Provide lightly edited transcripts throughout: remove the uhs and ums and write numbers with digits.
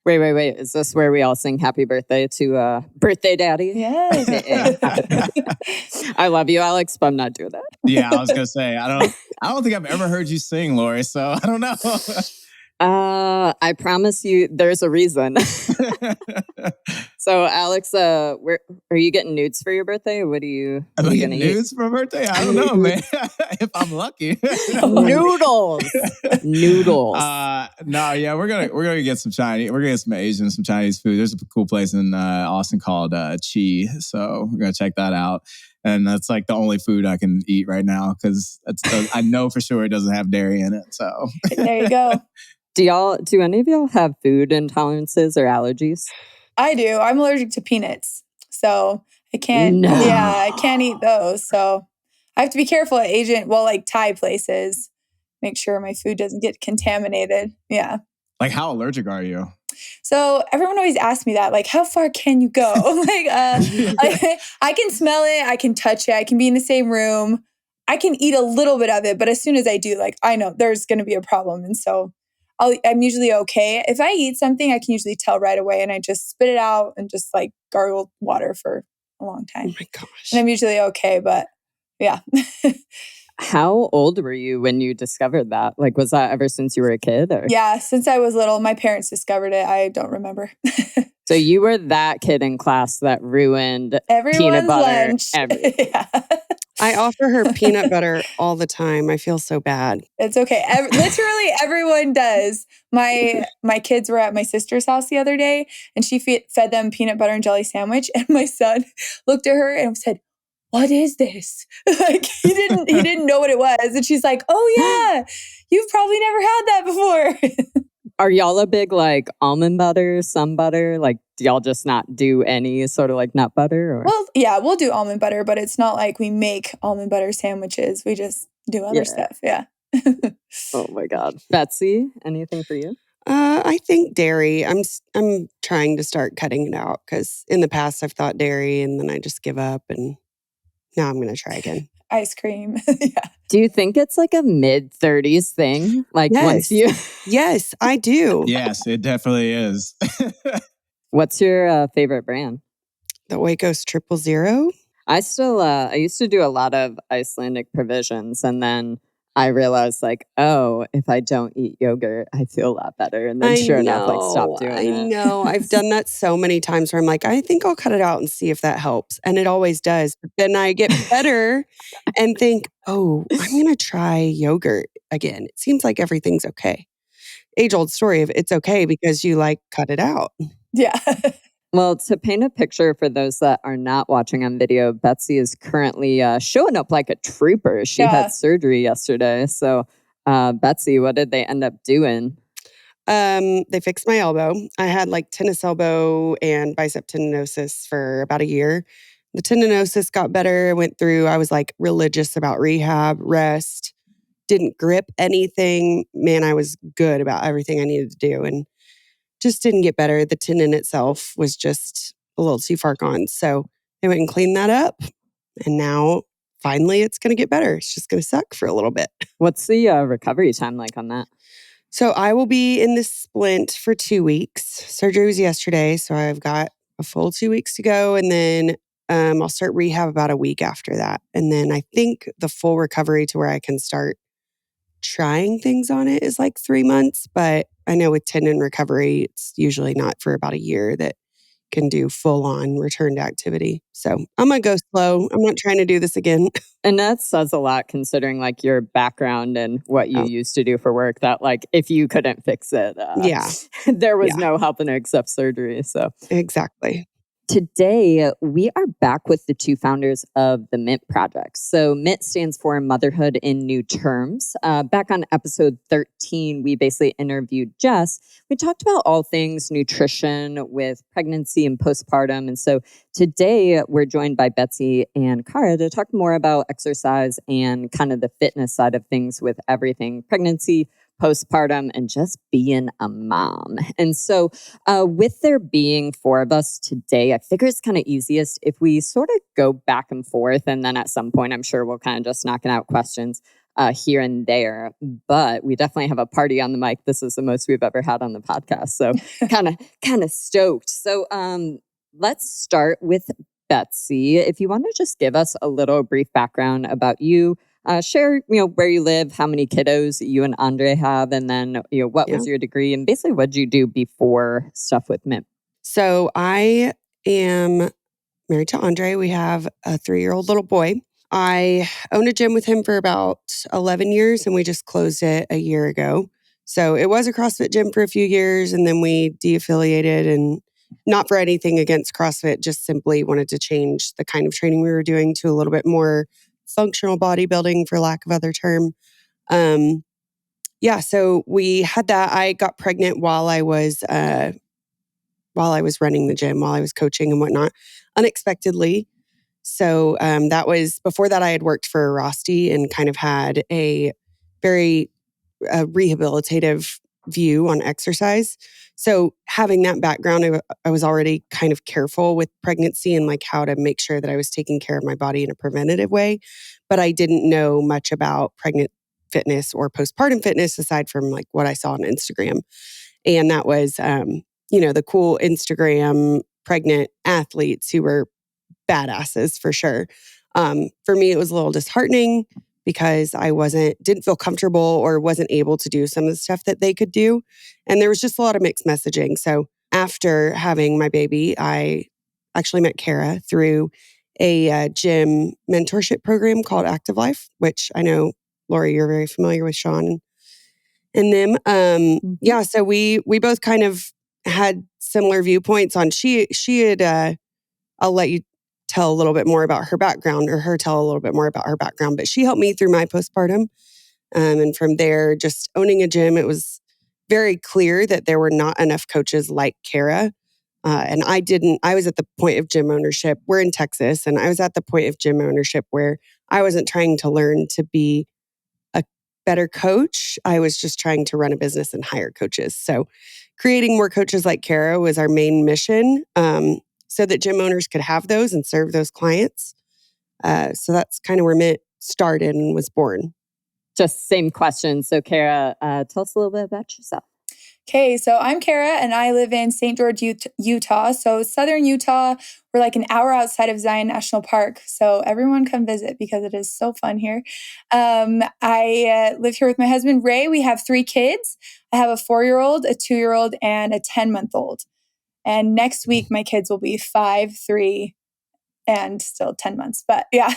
Wait. Is this where we all sing happy birthday to birthday daddy? Yes. I love you, Alex, but I'm not doing that. Yeah, I was going to say, I don't think I've ever heard you sing, Lori, so I don't know. I promise you there's a reason. So, Alex, where are you getting nudes for your birthday? Or what are you getting nudes for my birthday? I don't know, man. If I'm lucky. Noodles. No, yeah, we're gonna get some Chinese. We're gonna get some Asian, some Chinese food. There's a cool place in Austin called Chi, so we're gonna check that out. And that's like the only food I can eat right now because I know for sure it doesn't have dairy in it. So there you go. Do any of y'all have food intolerances or allergies? I do. I'm allergic to peanuts. So I can't, I can't eat those. So I have to be careful at Thai places. Make sure my food doesn't get contaminated. Yeah. Like how allergic are you? So everyone always asks me that, like, how far can you go? I can smell it. I can touch it. I can be in the same room. I can eat a little bit of it. But as soon as I do, I know there's going to be a problem. And so I'm usually okay. If I eat something, I can usually tell right away and I just spit it out and just gargle water for a long time. Oh my gosh. And I'm usually okay, but yeah. How old were you when you discovered that? Was that ever since you were a kid? Or? Yeah, since I was little. My parents discovered it. I don't remember. So you were that kid in class that ruined everyone's peanut butter. Lunch. Yeah. I offer her peanut butter all the time. I feel so bad. It's okay. Literally everyone does. My kids were at my sister's house the other day and she fed them peanut butter and jelly sandwich. And my son looked at her and said, "What is this?" He didn't know what it was. And she's like, "Oh yeah, you've probably never had that before." Are y'all a big almond butter, some butter? Do y'all just not do any sort of nut butter? Or? Well, yeah, we'll do almond butter, but it's not like we make almond butter sandwiches. We just do other stuff. Yeah. Oh my God. Betsy, anything for you? I think dairy. I'm trying to start cutting it out because in the past I've thought dairy and then I just give up and now I'm going to try again. Ice cream. Yeah. Do you think it's a mid-30s thing? Yes. Once you... Yes, I do. Yes, it definitely is. What's your favorite brand? The Oikos 000. I used to do a lot of Icelandic provisions and then I realized if I don't eat yogurt, I feel a lot better. And then enough, stop doing it. I know. I've done that so many times where I'm like, I think I'll cut it out and see if that helps. And it always does. But then I get better and think, I'm going to try yogurt again. It seems like everything's okay. Age-old story of it's okay because you cut it out. Yeah. Well, to paint a picture for those that are not watching on video, Betsy is currently showing up like a trooper. She had surgery yesterday. So, Betsy, what did they end up doing? They fixed my elbow. I had tennis elbow and bicep tendinosis for about a year. The tendinosis got better, went through. I was religious about rehab, rest, didn't grip anything. Man, I was good about everything I needed to do. And just didn't get better. The tendon itself was just a little too far gone. So I went and cleaned that up. And now, finally, it's going to get better. It's just going to suck for a little bit. What's the recovery time like on that? So I will be in this splint for 2 weeks. Surgery was yesterday, so I've got a full 2 weeks to go. And then I'll start rehab about a week after that. And then I think the full recovery to where I can start trying things on it is 3 months. But I know with tendon recovery, it's usually not for about a year that can do full-on return to activity. So I'm going to go slow. I'm not trying to do this again. And that says a lot considering your background and what you used to do for work, that if you couldn't fix it, there was no helping it except surgery. So exactly. Today, we are back with the two founders of the Mint Project. So Mint stands for Motherhood in New Terms. Back on episode 13, we basically interviewed Jess. We talked about all things nutrition with pregnancy and postpartum. And so today, we're joined by Betsy and Cara to talk more about exercise and kind of the fitness side of things with everything pregnancy, postpartum, and just being a mom. And so with there being four of us today, I figure it's kind of easiest if we sort of go back and forth. And then at some point, I'm sure we'll kind of just knocking out questions. here and there. But we definitely have a party on the mic. This is the most we've ever had on the podcast. So kind of stoked. So let's start with Betsy. If you want to just give us a little brief background about you, share where you live, how many kiddos you and Andre have, and then what was your degree, and basically what did you do before stuff with Mint? So I am married to Andre. We have a 3-year-old little boy. I owned a gym with him for about 11 years and we just closed it a year ago. So it was a CrossFit gym for a few years and then we de-affiliated, and not for anything against CrossFit, just simply wanted to change the kind of training we were doing to a little bit more functional bodybuilding, for lack of other term. So we had that. I got pregnant while I was running the gym, while I was coaching and whatnot, unexpectedly. So that was, before that I had worked for Rosti and kind of had a very rehabilitative view on exercise. So having that background, I was already kind of careful with pregnancy and like how to make sure that I was taking care of my body in a preventative way. But I didn't know much about pregnant fitness or postpartum fitness aside from like what I saw on Instagram. And that was, the cool Instagram pregnant athletes who were badasses for sure. For me, it was a little disheartening because I didn't feel comfortable or wasn't able to do some of the stuff that they could do. And there was just a lot of mixed messaging. So after having my baby, I actually met Cara through a gym mentorship program called Active Life, which I know, Lori, you're very familiar with Sean and them. So we both kind of had similar viewpoints on, she had, I'll let you tell a little bit more about her background, or her tell a little bit more about her background, but she helped me through my postpartum. And from there, just owning a gym, it was very clear that there were not enough coaches like Cara. And I was at the point of gym ownership. We're in Texas, and I was at the point of gym ownership where I wasn't trying to learn to be a better coach. I was just trying to run a business and hire coaches. So creating more coaches like Cara was our main mission. So that gym owners could have those and serve those clients. So that's kind of where Mint started and was born. Just same question. So Cara, tell us a little bit about yourself. Okay, so I'm Cara and I live in St. George, Utah. So southern Utah, we're like an hour outside of Zion National Park. So everyone come visit because it is so fun here. I live here with my husband, Ray. We have 3 kids. I have a 4-year-old, a 2-year-old, and a 10-month-old. And next week, my kids will be 5, 3, and still 10 months. But yeah,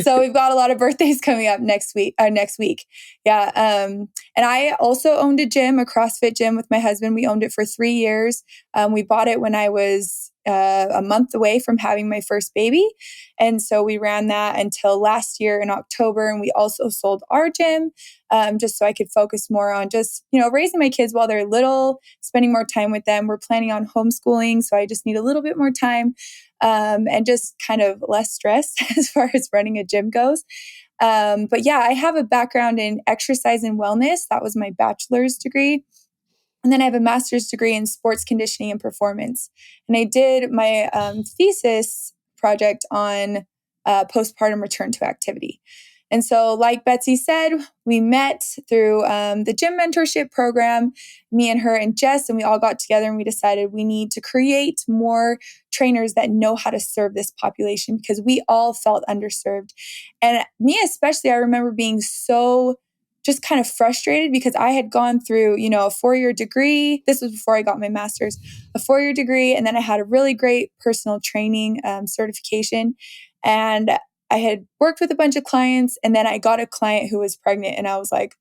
so we've got a lot of birthdays coming up next week. Yeah. And I also owned a gym, a CrossFit gym with my husband. We owned it for 3 years. We bought it when I was a month away from having my first baby. And so we ran that until last year in October. And we also sold our gym just so I could focus more on just, raising my kids while they're little, spending more time with them. We're planning on homeschooling. So I just need a little bit more time and just kind of less stress as far as running a gym goes. But yeah, I have a background in exercise and wellness. That was my bachelor's degree. And then I have a master's degree in sports conditioning and performance. And I did my thesis project on postpartum return to activity. And so, like Betsy said, we met through the gym mentorship program, me and her and Jess, and we all got together and we decided we need to create more trainers that know how to serve this population because we all felt underserved. And me especially, I remember being so just kind of frustrated because I had gone through, a 4-year degree. This was before I got my master's, a 4-year degree. And then I had a really great personal training certification. And I had worked with a bunch of clients, and then I got a client who was pregnant, and I was like,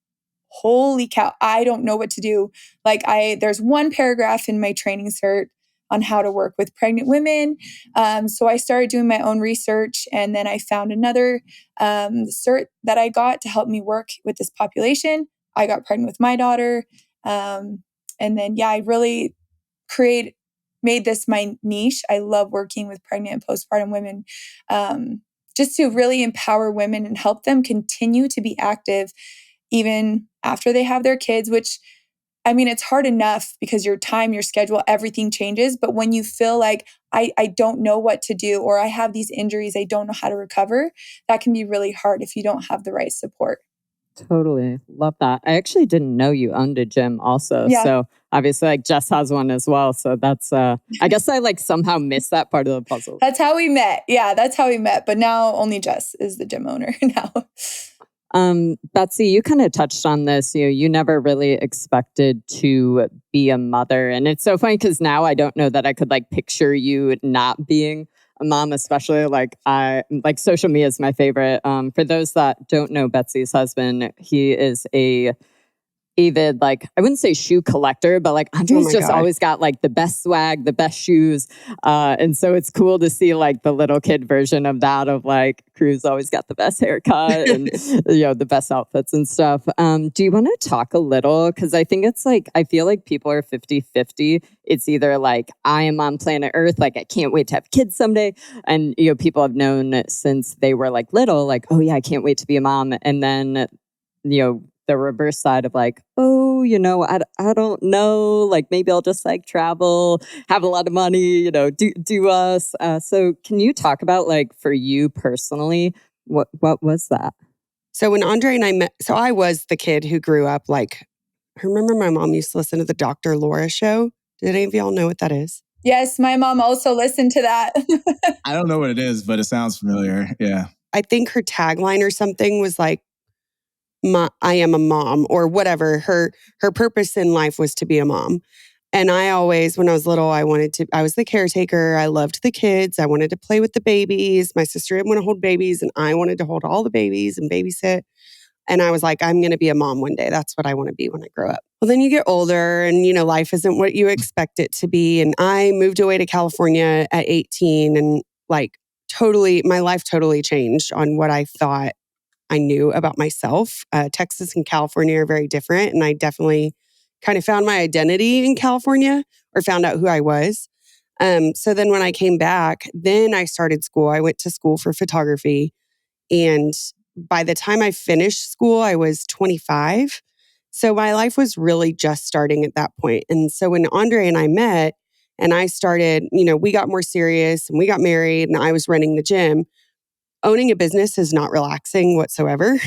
holy cow, I don't know what to do. There's one paragraph in my training cert on how to work with pregnant women. So I started doing my own research, and then I found another cert that I got to help me work with this population. I got pregnant with my daughter. And then, I really made this my niche. I love working with pregnant and postpartum women. Just to really empower women and help them continue to be active even after they have their kids, which, it's hard enough because your time, your schedule, everything changes. But when you feel like I don't know what to do, or I have these injuries, I don't know how to recover, that can be really hard if you don't have the right support. Totally. Love that. I actually didn't know you owned a gym also. Yeah. So obviously like Jess has one as well. So that's I guess I like somehow missed that part of the puzzle. That's how we met. Yeah, that's how we met. But now only Jess is the gym owner now. Betsy, you kind of touched on this. You never really expected to be a mother. And it's so funny because now I don't know that I could like picture you not being a mom, especially like social media is my favorite. For those that don't know Betsy's husband, he is a avid, like, I wouldn't say shoe collector, but like Andre's just always got like the best swag, the best shoes. And so it's cool to see like the little kid version of that, of like Crew's always got the best haircut and, the best outfits and stuff. Do you want to talk a little? Because I think it's like, I feel like people are 50-50. It's either like, I am on planet Earth, like I can't wait to have kids someday. And, people have known since they were like little, like, oh yeah, I can't wait to be a mom. And then, the reverse side of like, oh, I don't know, like maybe I'll just like travel, have a lot of money, do us. So can you talk about like for you personally, what was that? So when Andre and I met, so I was the kid who grew up like, I remember my mom used to listen to the Dr. Laura show. Did any of y'all know what that is? Yes, my mom also listened to that. I don't know what it is, but it sounds familiar. Yeah. I think her tagline or something was like, I am a mom, or whatever. Her purpose in life was to be a mom. And I always, when I was little, I was the caretaker. I loved the kids. I wanted to play with the babies. My sister didn't want to hold babies, and I wanted to hold all the babies and babysit. And I was like, I'm going to be a mom one day. That's what I want to be when I grow up. Well, then you get older and, life isn't what you expect it to be. And I moved away to California at 18, and like my life totally changed on what I thought I knew about myself. Texas and California are very different. And I definitely kind of found my identity in California, or found out who I was. So then when I came back, then I started school. I went to school for photography. And by the time I finished school, I was 25. So my life was really just starting at that point. And so when Andre and I met and I started, we got more serious and we got married and I was running the gym. Owning a business is not relaxing whatsoever.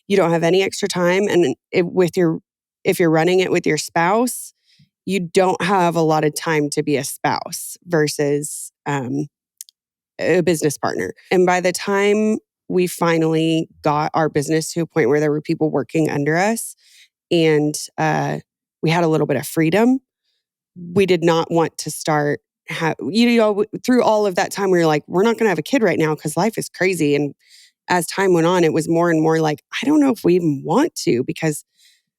You don't have any extra time. And if you're running it with your spouse, you don't have a lot of time to be a spouse versus a business partner. And by the time we finally got our business to a point where there were people working under us and we had a little bit of freedom, we did not want to start through all of that time, we were like, we're not going to have a kid right now because life is crazy. And as time went on, it was more and more like, I don't know if we even want to, because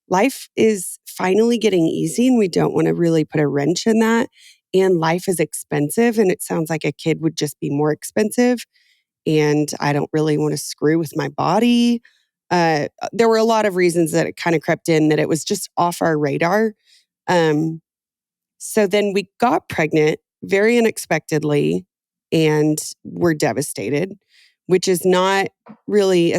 life is finally getting easy and we don't want to really put a wrench in that. And life is expensive. And it sounds like a kid would just be more expensive. And I don't really want to screw with my body. There were a lot of reasons that it kind of crept in that it was just off our radar. So then we got pregnant very unexpectedly and were devastated, which is not really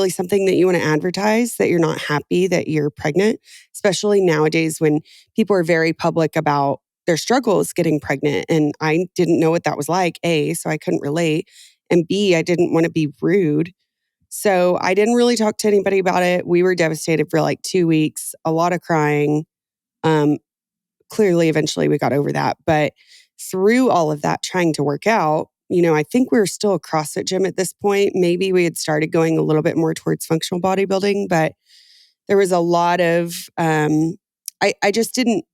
something that you want to advertise, that you're not happy that you're pregnant, especially nowadays when people are very public about their struggles getting pregnant. And I didn't know what that was like, A, so I couldn't relate. And B, I didn't want to be rude. So I didn't really talk to anybody about it. We were devastated for like 2 weeks, a lot of crying. Clearly, eventually we got over that. But through all of that, trying to work out, I think we were still a CrossFit gym at this point. Maybe we had started going a little bit more towards functional bodybuilding, but there was a lot of, I just didn't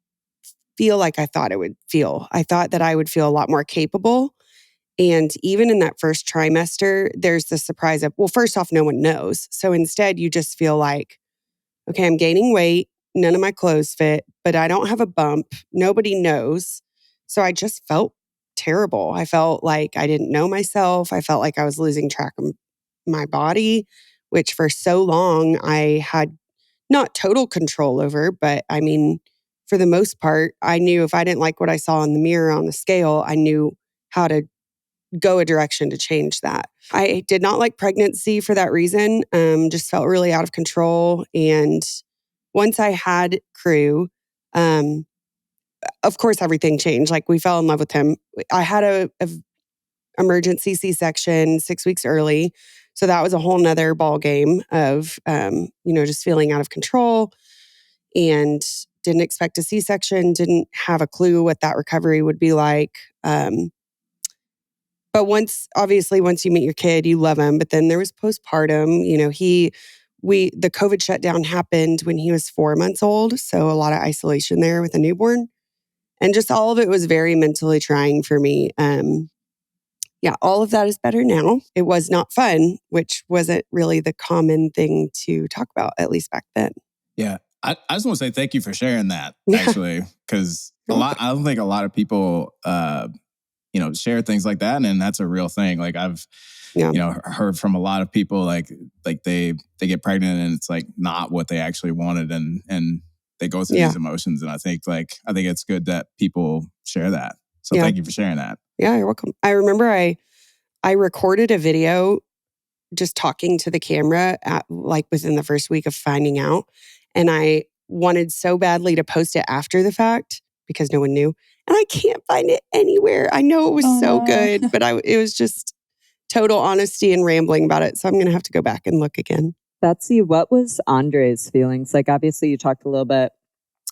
feel like I thought it would feel. I thought that I would feel a lot more capable. And even in that first trimester, there's the surprise of, well, first off, no one knows. So instead, you just feel like, okay, I'm gaining weight. None of my clothes fit, but I don't have a bump. Nobody knows. So I just felt terrible. I felt like I didn't know myself. I felt like I was losing track of my body, which for so long I had not total control over, but I mean, for the most part, I knew if I didn't like what I saw in the mirror on the scale, I knew how to go a direction to change that. I did not like pregnancy for that reason. Just felt really out of control. And once I had Crew, of course, everything changed. Like we fell in love with him. I had a emergency C-section 6 weeks early. So that was a whole nother ball game of, just feeling out of control, and didn't expect a C-section, didn't have a clue what that recovery would be like. But once you meet your kid, you love him. But then there was postpartum. The COVID shutdown happened when he was 4 months old. So a lot of isolation there with a newborn. And just all of it was very mentally trying for me. All of that is better now. It was not fun, which wasn't really the common thing to talk about, at least back then. Yeah. I just want to say thank you for sharing that, Yeah. actually, because I don't think a lot of people, share things like that. And that's a real thing. Like I've, heard from a lot of people, like they get pregnant and it's like not what they actually wanted. And they go through these emotions. And I think it's good that people share that. So thank you for sharing that. Yeah, you're welcome. I remember I recorded a video just talking to the camera within the first week of finding out. And I wanted so badly to post it after the fact because no one knew. And I can't find it anywhere. I know it was good, but it was just total honesty and rambling about it. So I'm going to have to go back and look again. Betsy, what was Andre's feelings? Like, obviously you talked a little bit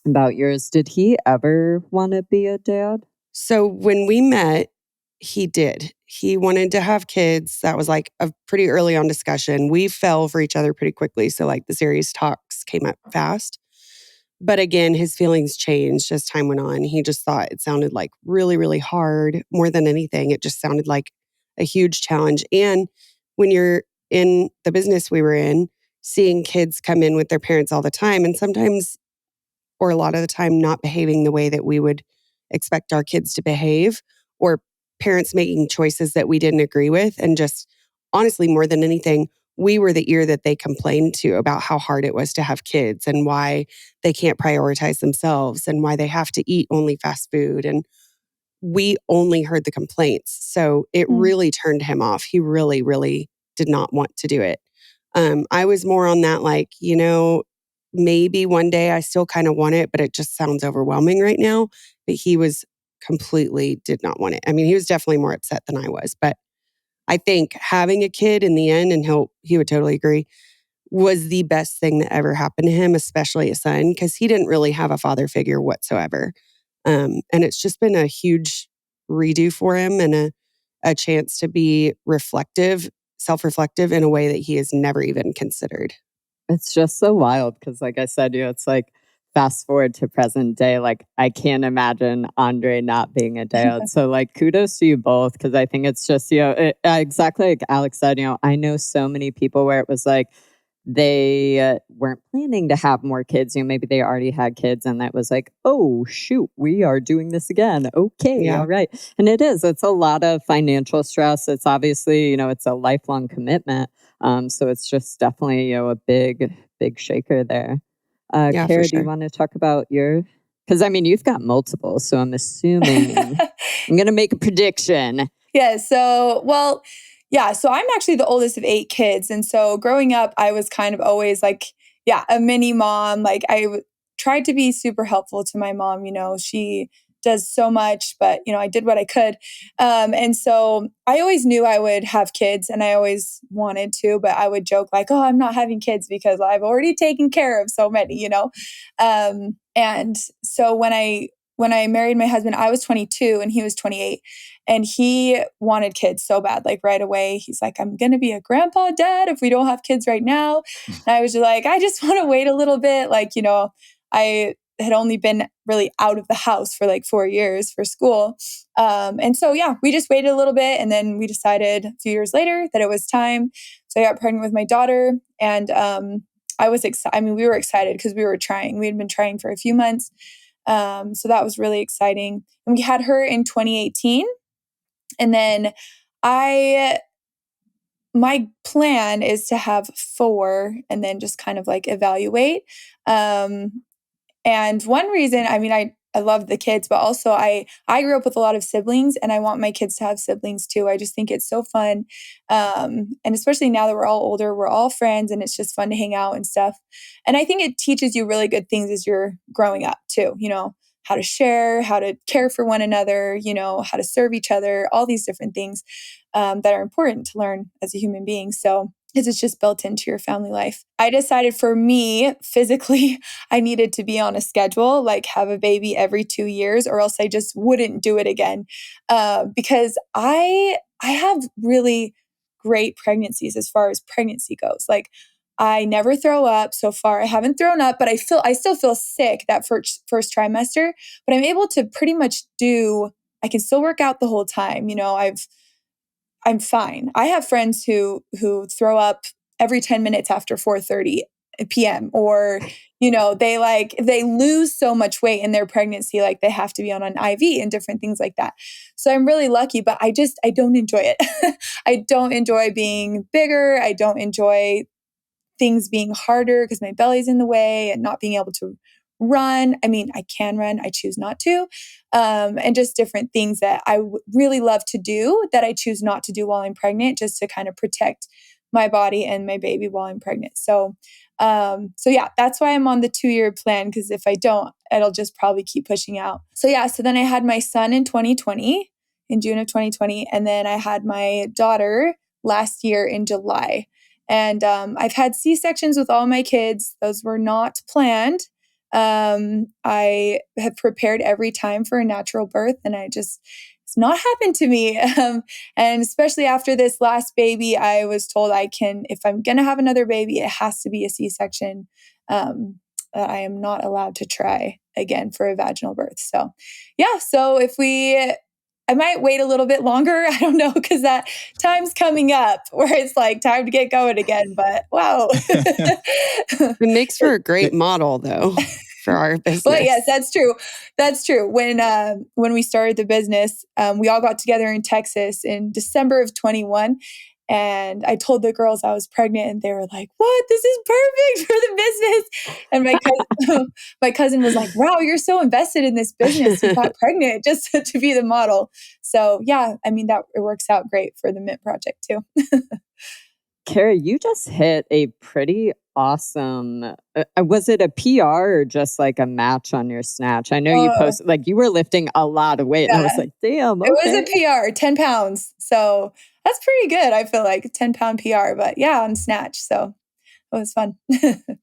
about yours. Did he ever want to be a dad? So when we met, he did. He wanted to have kids. That was like a pretty early on discussion. We fell for each other pretty quickly. So like the serious talks came up fast. But again, his feelings changed as time went on. He just thought it sounded like really, really hard. More than anything, it just sounded like a huge challenge. And when you're in the business we were in, seeing kids come in with their parents all the time, and sometimes, or a lot of the time, not behaving the way that we would expect our kids to behave, or parents making choices that we didn't agree with. And just honestly, more than anything, we were the ear that they complained to about how hard it was to have kids and why they can't prioritize themselves and why they have to eat only fast food. And we only heard the complaints. So it really turned him off. He really, really did not want to do it. I was more on that, maybe one day I still kind of want it, but it just sounds overwhelming right now. But he was completely did not want it. I mean, he was definitely more upset than I was. But I think having a kid in the end, and he would totally agree, was the best thing that ever happened to him, especially a son, because he didn't really have a father figure whatsoever. And it's just been a huge redo for him and a chance to be self-reflective in a way that he has never even considered. It's just so wild because, like I said, it's like fast forward to present day. Like, I can't imagine Andre not being a dad. So, like, kudos to you both, because I think it's just, exactly like Alex said, I know so many people where it was like they weren't planning to have more kids. Maybe they already had kids and that was like, oh, shoot, we are doing this again. Okay, all right. And it's a lot of financial stress. It's obviously, it's a lifelong commitment. So it's just definitely, a big, big shaker there. Cara, sure. do you want to talk about because you've got multiple, so I'm assuming I'm going to make a prediction. Yeah. So I'm actually the oldest of 8 kids. And so growing up, I was kind of always like, a mini mom. Like tried to be super helpful to my mom. She does so much, but I did what I could. And so I always knew I would have kids and I always wanted to, but I would joke like, oh, I'm not having kids because I've already taken care of so many, and so when I married my husband, I was 22 and he was 28 and he wanted kids so bad. Like right away, he's like, I'm going to be a grandpa dad if we don't have kids right now. And I was just like, I just want to wait a little bit. Like, I had only been really out of the house for like 4 years for school. And so, we just waited a little bit and then we decided a few years later that it was time. So I got pregnant with my daughter and I was excited. We were excited because we were trying. We had been trying for a few months. So that was really exciting. And we had her in 2018. And then my plan is to have 4 and then just kind of like evaluate. And one reason, I love the kids, but also I grew up with a lot of siblings and I want my kids to have siblings too. I just think it's so fun. And especially now that we're all older, we're all friends and it's just fun to hang out and stuff. And I think it teaches you really good things as you're growing up too, how to share, how to care for one another, how to serve each other, all these different things that are important to learn as a human being. So it's just built into your family life. I decided for me, physically, I needed to be on a schedule, like have a baby every 2 years, or else I just wouldn't do it again. Because I have really great pregnancies as far as pregnancy goes. Like I never throw up so far. I haven't thrown up, but I still feel sick that first trimester, but I'm able to pretty much I can still work out the whole time. I'm fine. I have friends who throw up every 10 minutes after 4:30 p.m. or, they lose so much weight in their pregnancy, like they have to be on an IV and different things like that. So I'm really lucky, but I don't enjoy it. I don't enjoy being bigger. I don't enjoy things being harder because my belly's in the way and not being able to run. I mean, I can run, I choose not to. And just different things that I really love to do that I choose not to do while I'm pregnant, just to kind of protect my body and my baby while I'm pregnant. So yeah, that's why I'm on the 2-year plan, because if I don't, it'll just probably keep pushing out. So then I had my son in June of 2020. And then I had my daughter last year in July. And I've had C-sections with all my kids. Those were not planned. I have prepared every time for a natural birth, and it's not happened to me. And especially after this last baby, I was told if I'm going to have another baby, it has to be a C-section. I am not allowed to try again for a vaginal birth. So yeah, I might wait a little bit longer. I don't know, because that time's coming up where it's like time to get going again. But wow. It makes for a great model, though, for our business. Well, yes, that's true. That's true. When we started the business, we all got together in Texas in December of 21. And I told the girls I was pregnant, and they were like, "What? This is perfect for the business." And my cousin was like, "Wow, you're so invested in this business. You got pregnant just to be the model." So yeah, I mean, that it works out great for the Mint project too. Cara, you just hit a pretty awesome, was it a PR or just like a match on your snatch? I know you posted, like you were lifting a lot of weight, and I was like, damn, okay. It was a PR, 10 pounds. So that's pretty good. I feel like 10-pound PR, but yeah, on snatch. So it was fun.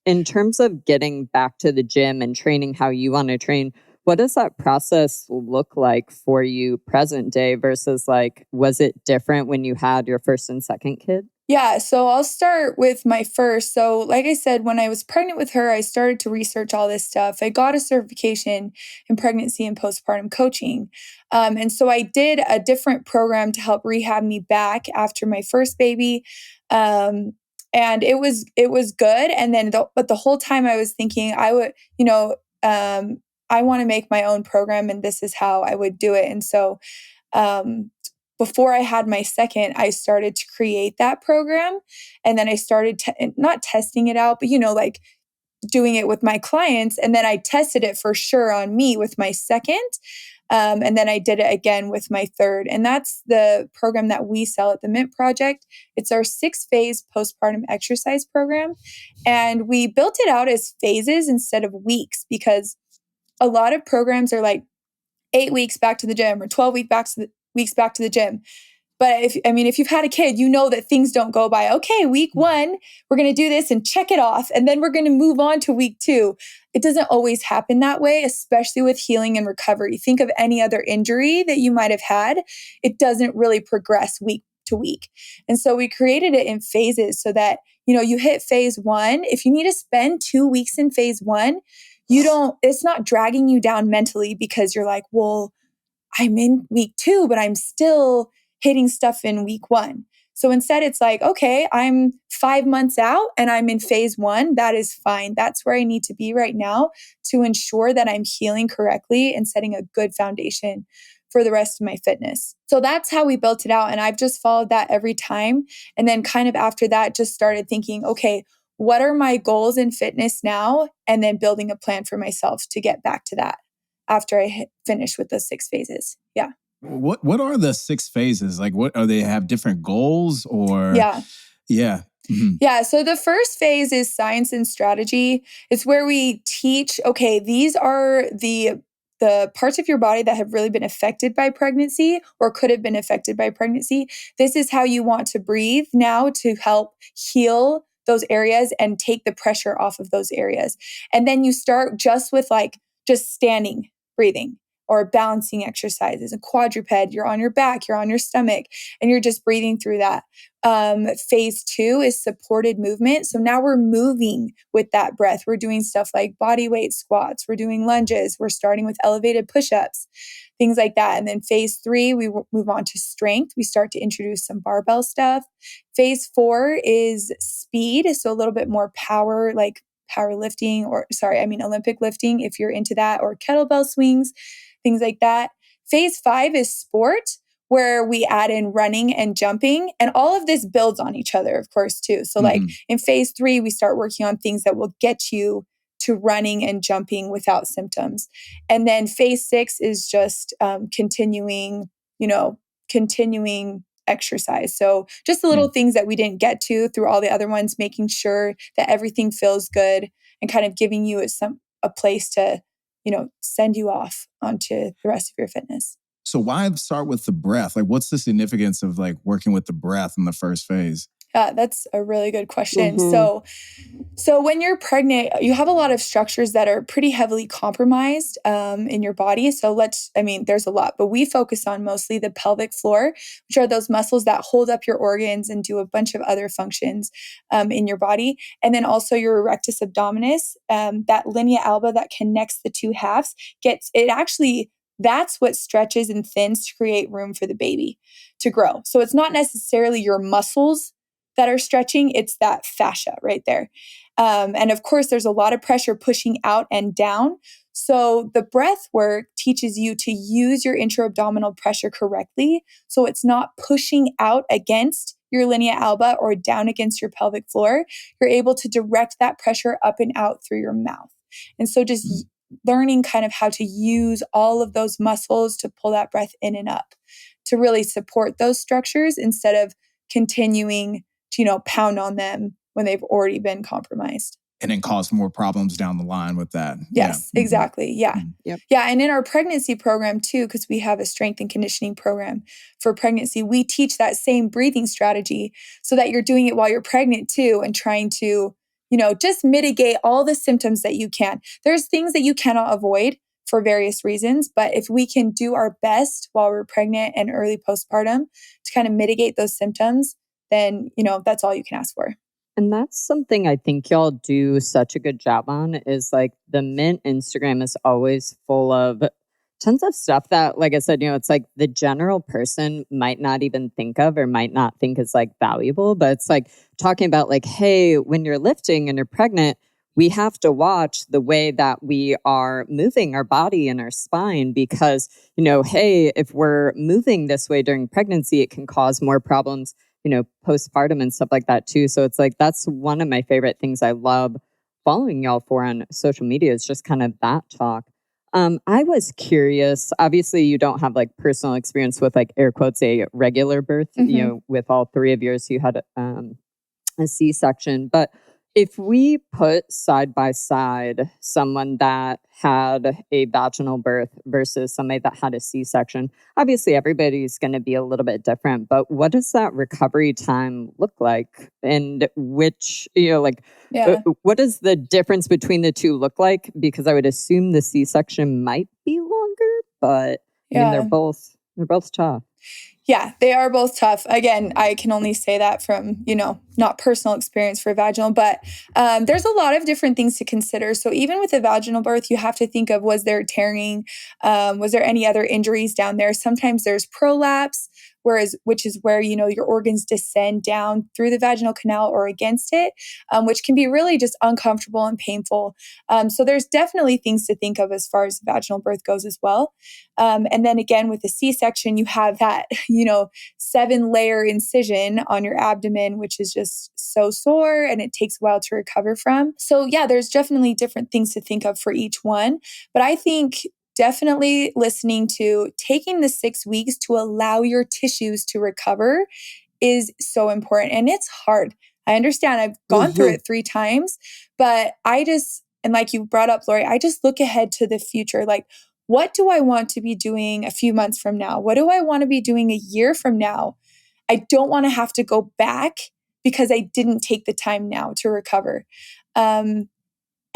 In terms of getting back to the gym and training how you want to train, what does that process look like for you present day versus was it different when you had your first and second kid? Yeah, so I'll start with my first. So like I said, when I was pregnant with her, I started to research all this stuff. I got a certification in pregnancy and postpartum coaching. And so I did a different program to help rehab me back after my first baby. And it was good. And then, but the whole time I was thinking I would, I want to make my own program, and this is how I would do it. And so, before I had my second, I started to create that program. And then I started not testing it out, but, doing it with my clients. And then I tested it for sure on me with my second. And then I did it again with my third. And that's the program that we sell at the Mint Project. It's our 6-phase postpartum exercise program. And we built it out as phases instead of weeks, because a lot of programs are like 8 weeks back to the gym or 12 weeks back to the gym. But if you've had a kid, you know that things don't go by, okay, week 1, we're going to do this and check it off. And then we're going to move on to week 2. It doesn't always happen that way, especially with healing and recovery. Think of any other injury that you might have had. It doesn't really progress week to week. And so we created it in phases so that, you hit phase 1. If you need to spend 2 weeks in phase 1, it's not dragging you down mentally because you're like, well, I'm in week 2, but I'm still hitting stuff in week 1. So instead it's like, okay, I'm 5 months out and I'm in phase 1. That is fine. That's where I need to be right now to ensure that I'm healing correctly and setting a good foundation for the rest of my fitness. So that's how we built it out. And I've just followed that every time. And then kind of after that, just started thinking, okay, what are my goals in fitness now? And then building a plan for myself to get back to that after I finish with the 6 phases. Yeah. What are the 6 phases? Like, what are they? Have different goals or? Yeah. Yeah. Mm-hmm. Yeah. So the first phase is science and strategy. It's where we teach, okay, these are the the parts of your body that have really been affected by pregnancy or could have been affected by pregnancy. This is how you want to breathe now to help heal those areas and take the pressure off of those areas. And then you start just with just standing breathing or balancing exercises. A quadruped, you're on your back, you're on your stomach, and you're just breathing through that. Phase 2 is supported movement. So now we're moving with that breath. We're doing stuff like body weight squats. We're doing lunges. We're starting with elevated push-ups, things like that. And then phase 3, we move on to strength. We start to introduce some barbell stuff. Phase 4 is speed. So a little bit more power, like powerlifting Olympic lifting, if you're into that, or kettlebell swings, things like that. Phase 5 is sport, where we add in running and jumping, and all of this builds on each other, of course, too. So like in phase 3, we start working on things that will get you to running and jumping without symptoms. And then phase 6 is just continuing exercise. So just the little things that we didn't get to through all the other ones, making sure that everything feels good and kind of giving you a place to, send you off onto the rest of your fitness. So why start with the breath? Like, what's the significance of like working with the breath in the first phase? That's a really good question. So when you're pregnant, you have a lot of structures that are pretty heavily compromised in your body. So there's a lot, but we focus on mostly the pelvic floor, which are those muscles that hold up your organs and do a bunch of other functions in your body. And then also your erectus abdominis, that linea alba that connects the two halves, that's what stretches and thins to create room for the baby to grow. So it's not necessarily your muscles that are stretching, it's that fascia right there. And of course, there's a lot of pressure pushing out and down. So the breath work teaches you to use your intra-abdominal pressure correctly. So it's not pushing out against your linea alba or down against your pelvic floor. You're able to direct that pressure up and out through your mouth. And so just learning kind of how to use all of those muscles to pull that breath in and up to really support those structures instead of continuing to, pound on them when they've already been compromised. And then cause more problems down the line with that. Yes, exactly. Yeah. Yep. Yeah. And in our pregnancy program too, because we have a strength and conditioning program for pregnancy, we teach that same breathing strategy so that you're doing it while you're pregnant too and trying to, just mitigate all the symptoms that you can. There's things that you cannot avoid for various reasons, but if we can do our best while we're pregnant and early postpartum to kind of mitigate those symptoms, then, that's all you can ask for. And that's something I think y'all do such a good job on is like the Mint Instagram is always full of tons of stuff that, like I said, it's like the general person might not even think of or might not think is like valuable, but it's like talking about like, hey, when you're lifting and you're pregnant, we have to watch the way that we are moving our body and our spine because, hey, if we're moving this way during pregnancy, it can cause more problems postpartum and stuff like that too. So it's like, that's one of my favorite things I love following y'all for on social media is just kind of that talk. I was curious, obviously you don't have like personal experience with like air quotes, a regular birth, with all three of yours, you had a C-section, but if we put side by side someone that had a vaginal birth versus somebody that had a C-section, obviously everybody's going to be a little bit different, but what does that recovery time look like? And which, what does the difference between the two look like? Because I would assume the C-section might be longer, but I mean, they're both tough. Yeah, they are both tough. Again, I can only say that from, not personal experience for vaginal, but there's a lot of different things to consider. So even with a vaginal birth, you have to think of, was there tearing? Was there any other injuries down there? Sometimes there's prolapse, which is where, your organs descend down through the vaginal canal or against it, which can be really just uncomfortable and painful. So there's definitely things to think of as far as vaginal birth goes as well. And then again, with the C-section, you have that, 7-layer incision on your abdomen, which is just so sore and it takes a while to recover from. So yeah, there's definitely different things to think of for each one. But I think definitely listening to taking the 6 weeks to allow your tissues to recover is so important. And it's hard. I understand. I've gone through it 3 times, but and like you brought up, Lori, I just look ahead to the future. Like, what do I want to be doing a few months from now? What do I want to be doing a year from now? I don't want to have to go back because I didn't take the time now to recover. And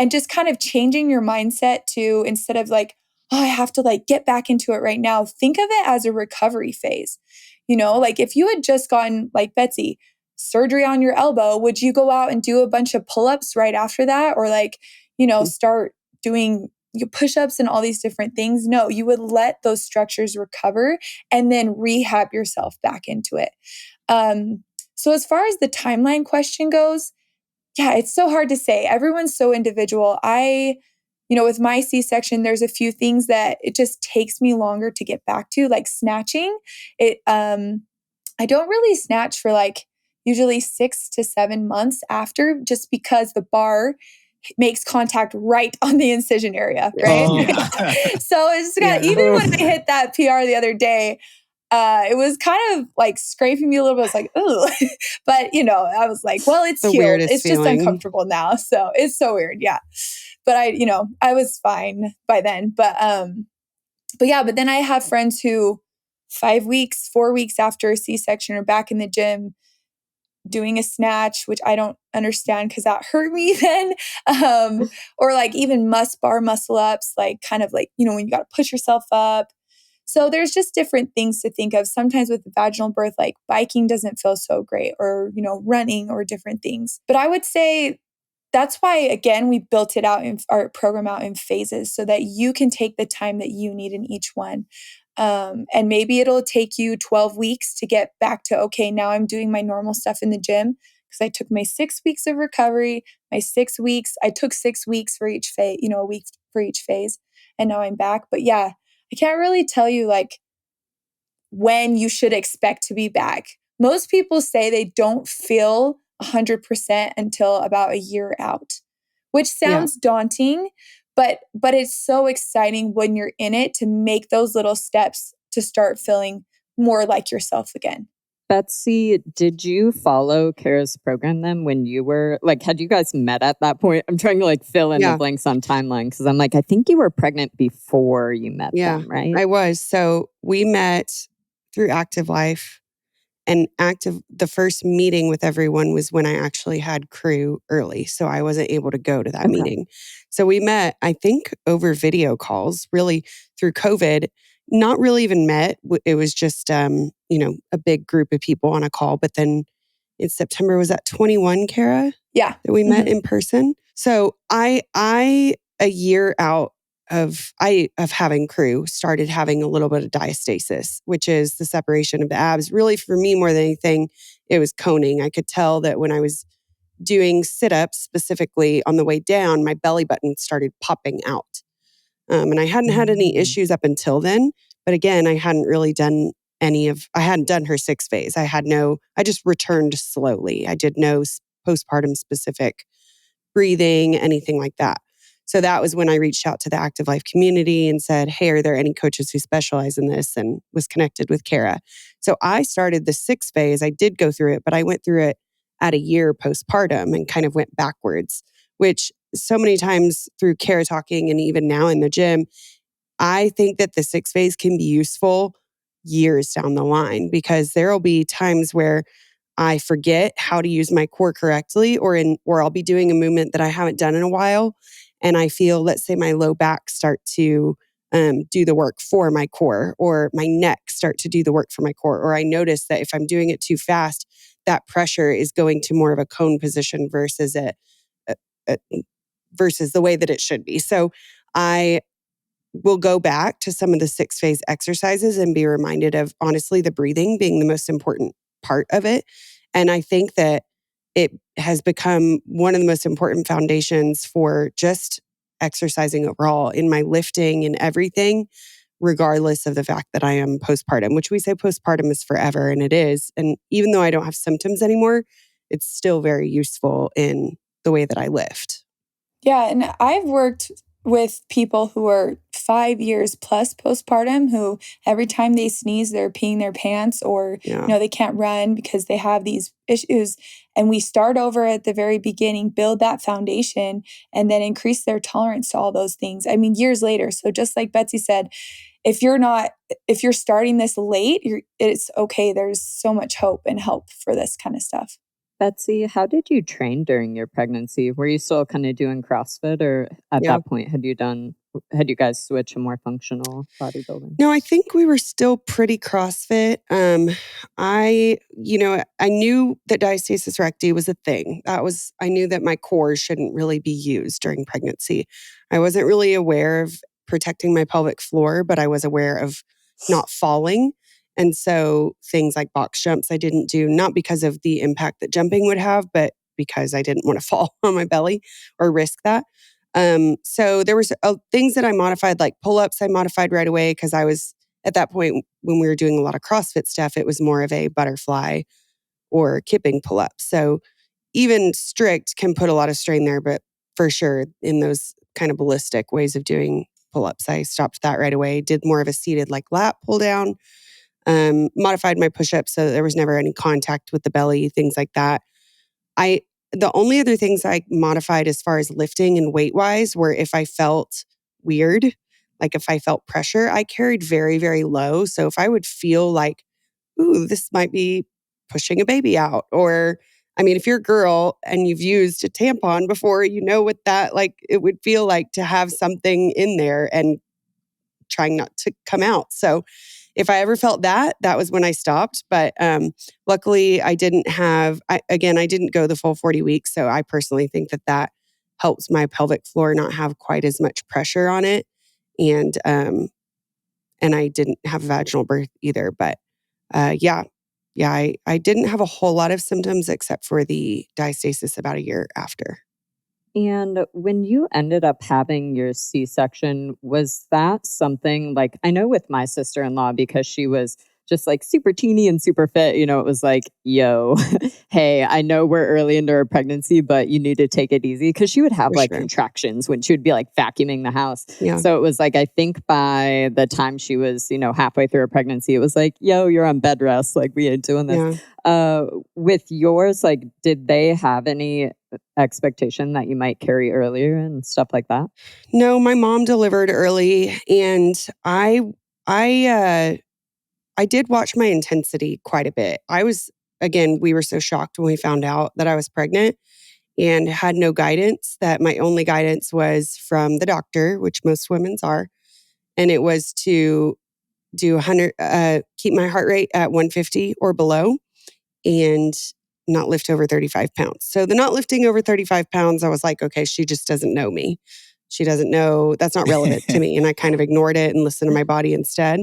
just kind of changing your mindset to, instead of like, oh, I have to like get back into it right now, think of it as a recovery phase. Like if you had just gotten, like Betsy, surgery on your elbow, would you go out and do a bunch of pull-ups right after that? Or like, start doing push-ups and all these different things? No, you would let those structures recover and then rehab yourself back into it. So as far as the timeline question goes, yeah, it's so hard to say. Everyone's so individual. With my C-section, there's a few things that it just takes me longer to get back to, like snatching. I don't really snatch for like usually 6 to 7 months after, just because the bar makes contact right on the incision area, right? Oh, yeah. So it's even when I hit that PR the other day, it was kind of like scraping me a little bit. I was like, ooh. But, I was like, well, it's the healed. weirdest It's feeling. just uncomfortable now. So it's so weird. Yeah. But I was fine by then. But then I have friends who 4 weeks after a C-section are back in the gym doing a snatch, which I don't understand because that hurt me then. Or like even bar muscle ups, like kind of like, when you got to push yourself up. So there's just different things to think of. Sometimes with the vaginal birth, like biking doesn't feel so great, or, running or different things. But I would say that's why, again, we built it out in our program out in phases so that you can take the time that you need in each one. And maybe it'll take you 12 weeks to get back to, okay, now I'm doing my normal stuff in the gym, because I took my 6 weeks of recovery, I took 6 weeks for each phase, a week for each phase. And now I'm back. But yeah, I can't really tell you like when you should expect to be back. Most people say they don't feel 100% until about a year out, which sounds daunting, but it's so exciting when you're in it to make those little steps to start feeling more like yourself again. Betsy, did you follow Cara's program then when you were had you guys met at that point? I'm trying to fill in the blanks on timeline, because I'm I think you were pregnant before you met them, right? I was. So we met through Active Life, and the first meeting with everyone was when I actually had crew early. So I wasn't able to go to that meeting. So we met, I think, over video calls, really through COVID. Not really even met. It was just, a big group of people on a call. But then in September, was that 21, Cara? Yeah. That we met in person. So I a year out of having crew, started having a little bit of diastasis, which is the separation of the abs. Really, for me, more than anything, it was coning. I could tell that when I was doing sit-ups, specifically on the way down, my belly button started popping out. And I hadn't had any issues up until then. But again, I hadn't really done I hadn't done her 6 phase. I just returned slowly. I did no postpartum specific breathing, anything like that. So that was when I reached out to the Active Life community and said, hey, are there any coaches who specialize in this? And was connected with Cara. So I started the 6 phase. I did go through it, but I went through it at a year postpartum and kind of went backwards, which so many times through Cara talking and even now in the gym, I think that the 6 phase can be useful years down the line, because there'll be times where I forget how to use my core correctly, or I'll be doing a movement that I haven't done in a while. And I feel, let's say my low back start to do the work for my core, or my neck start to do the work for my core. Or I notice that if I'm doing it too fast, that pressure is going to more of a cone position versus versus the way that it should be. So I will go back to some of the 6 phase exercises and be reminded of, honestly, the breathing being the most important part of it. And I think that it has become one of the most important foundations for just exercising overall in my lifting and everything, regardless of the fact that I am postpartum, which we say postpartum is forever, and it is. And even though I don't have symptoms anymore, it's still very useful in the way that I lift. Yeah. And I've worked with people who are 5 years plus postpartum, who every time they sneeze, they're peeing their pants, or, they can't run because they have these issues. And we start over at the very beginning, build that foundation, and then increase their tolerance to all those things. I mean, years later. So just like Betsy said, if you're starting this late, it's okay. There's so much hope and help for this kind of stuff. Betsy, how did you train during your pregnancy? Were you still kind of doing CrossFit, or at that point had you guys switched to more functional bodybuilding? No, I think we were still pretty CrossFit. I knew that diastasis recti was a thing. I knew that my core shouldn't really be used during pregnancy. I wasn't really aware of protecting my pelvic floor, but I was aware of not falling. And so things like box jumps I didn't do, not because of the impact that jumping would have, but because I didn't want to fall on my belly or risk that. So there was things that I modified, like pull-ups I modified right away, because I was at that point when we were doing a lot of CrossFit stuff, it was more of a butterfly or kipping pull-up. So even strict can put a lot of strain there, but for sure in those kind of ballistic ways of doing pull-ups, I stopped that right away, did more of a seated like lat pull down. Modified my push-ups so that there was never any contact with the belly, things like that. The only other things I modified as far as lifting and weight-wise were if I felt weird, like if I felt pressure, I carried very, very low. So if I would feel like, ooh, this might be pushing a baby out, or, I mean, if you're a girl and you've used a tampon before, you know what that, like, it would feel like to have something in there and trying not to come out. So if I ever felt that was when I stopped. But luckily, I didn't go the full 40 weeks. So I personally think that helps my pelvic floor not have quite as much pressure on it. And I didn't have a vaginal birth either. But I didn't have a whole lot of symptoms except for the diastasis about a year after. And when you ended up having your C-section, was that something like, I know with my sister-in-law, because she was just like super teeny and super fit, it was like, yo, hey, I know we're early into her pregnancy, but you need to take it easy. Because she would have contractions when she would be like vacuuming the house. Yeah. So it was like, I think by the time she was, halfway through her pregnancy, it was like, yo, you're on bed rest. Like, we ain't doing this. Yeah. With yours, like, did they have any expectation that you might carry earlier and stuff like that? No, my mom delivered early, and I did watch my intensity quite a bit. We were so shocked when we found out that I was pregnant and had no guidance, that my only guidance was from the doctor, which most women's are. And it was to do 100, keep my heart rate at 150 or below and not lift over 35 pounds. So the not lifting over 35 pounds, I was like, okay, she just doesn't know me. She doesn't know, that's not relevant to me. And I kind of ignored it and listened to my body instead.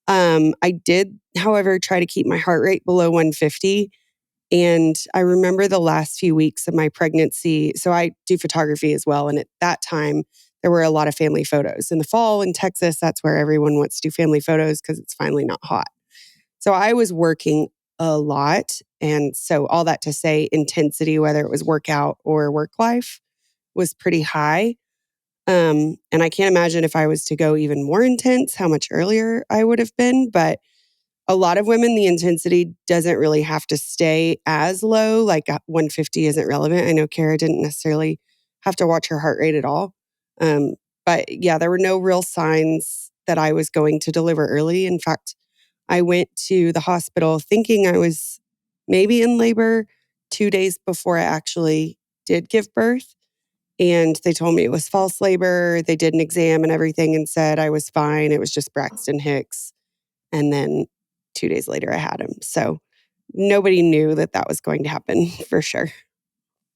I did, however, try to keep my heart rate below 150. And I remember the last few weeks of my pregnancy. So I do photography as well. And at that time, there were a lot of family photos. In the fall in Texas, that's where everyone wants to do family photos because it's finally not hot. So I was working a lot. And so all that to say, intensity, whether it was workout or work life, was pretty high. And I can't imagine if I was to go even more intense, how much earlier I would have been. But a lot of women, the intensity doesn't really have to stay as low. Like 150 isn't relevant. I know Cara didn't necessarily have to watch her heart rate at all. But yeah, there were no real signs that I was going to deliver early. In fact, I went to the hospital thinking I was maybe in labor 2 days before I actually did give birth. And they told me it was false labor. They did an exam and everything and said I was fine. It was just Braxton Hicks. And then 2 days later, I had him. So nobody knew that was going to happen for sure.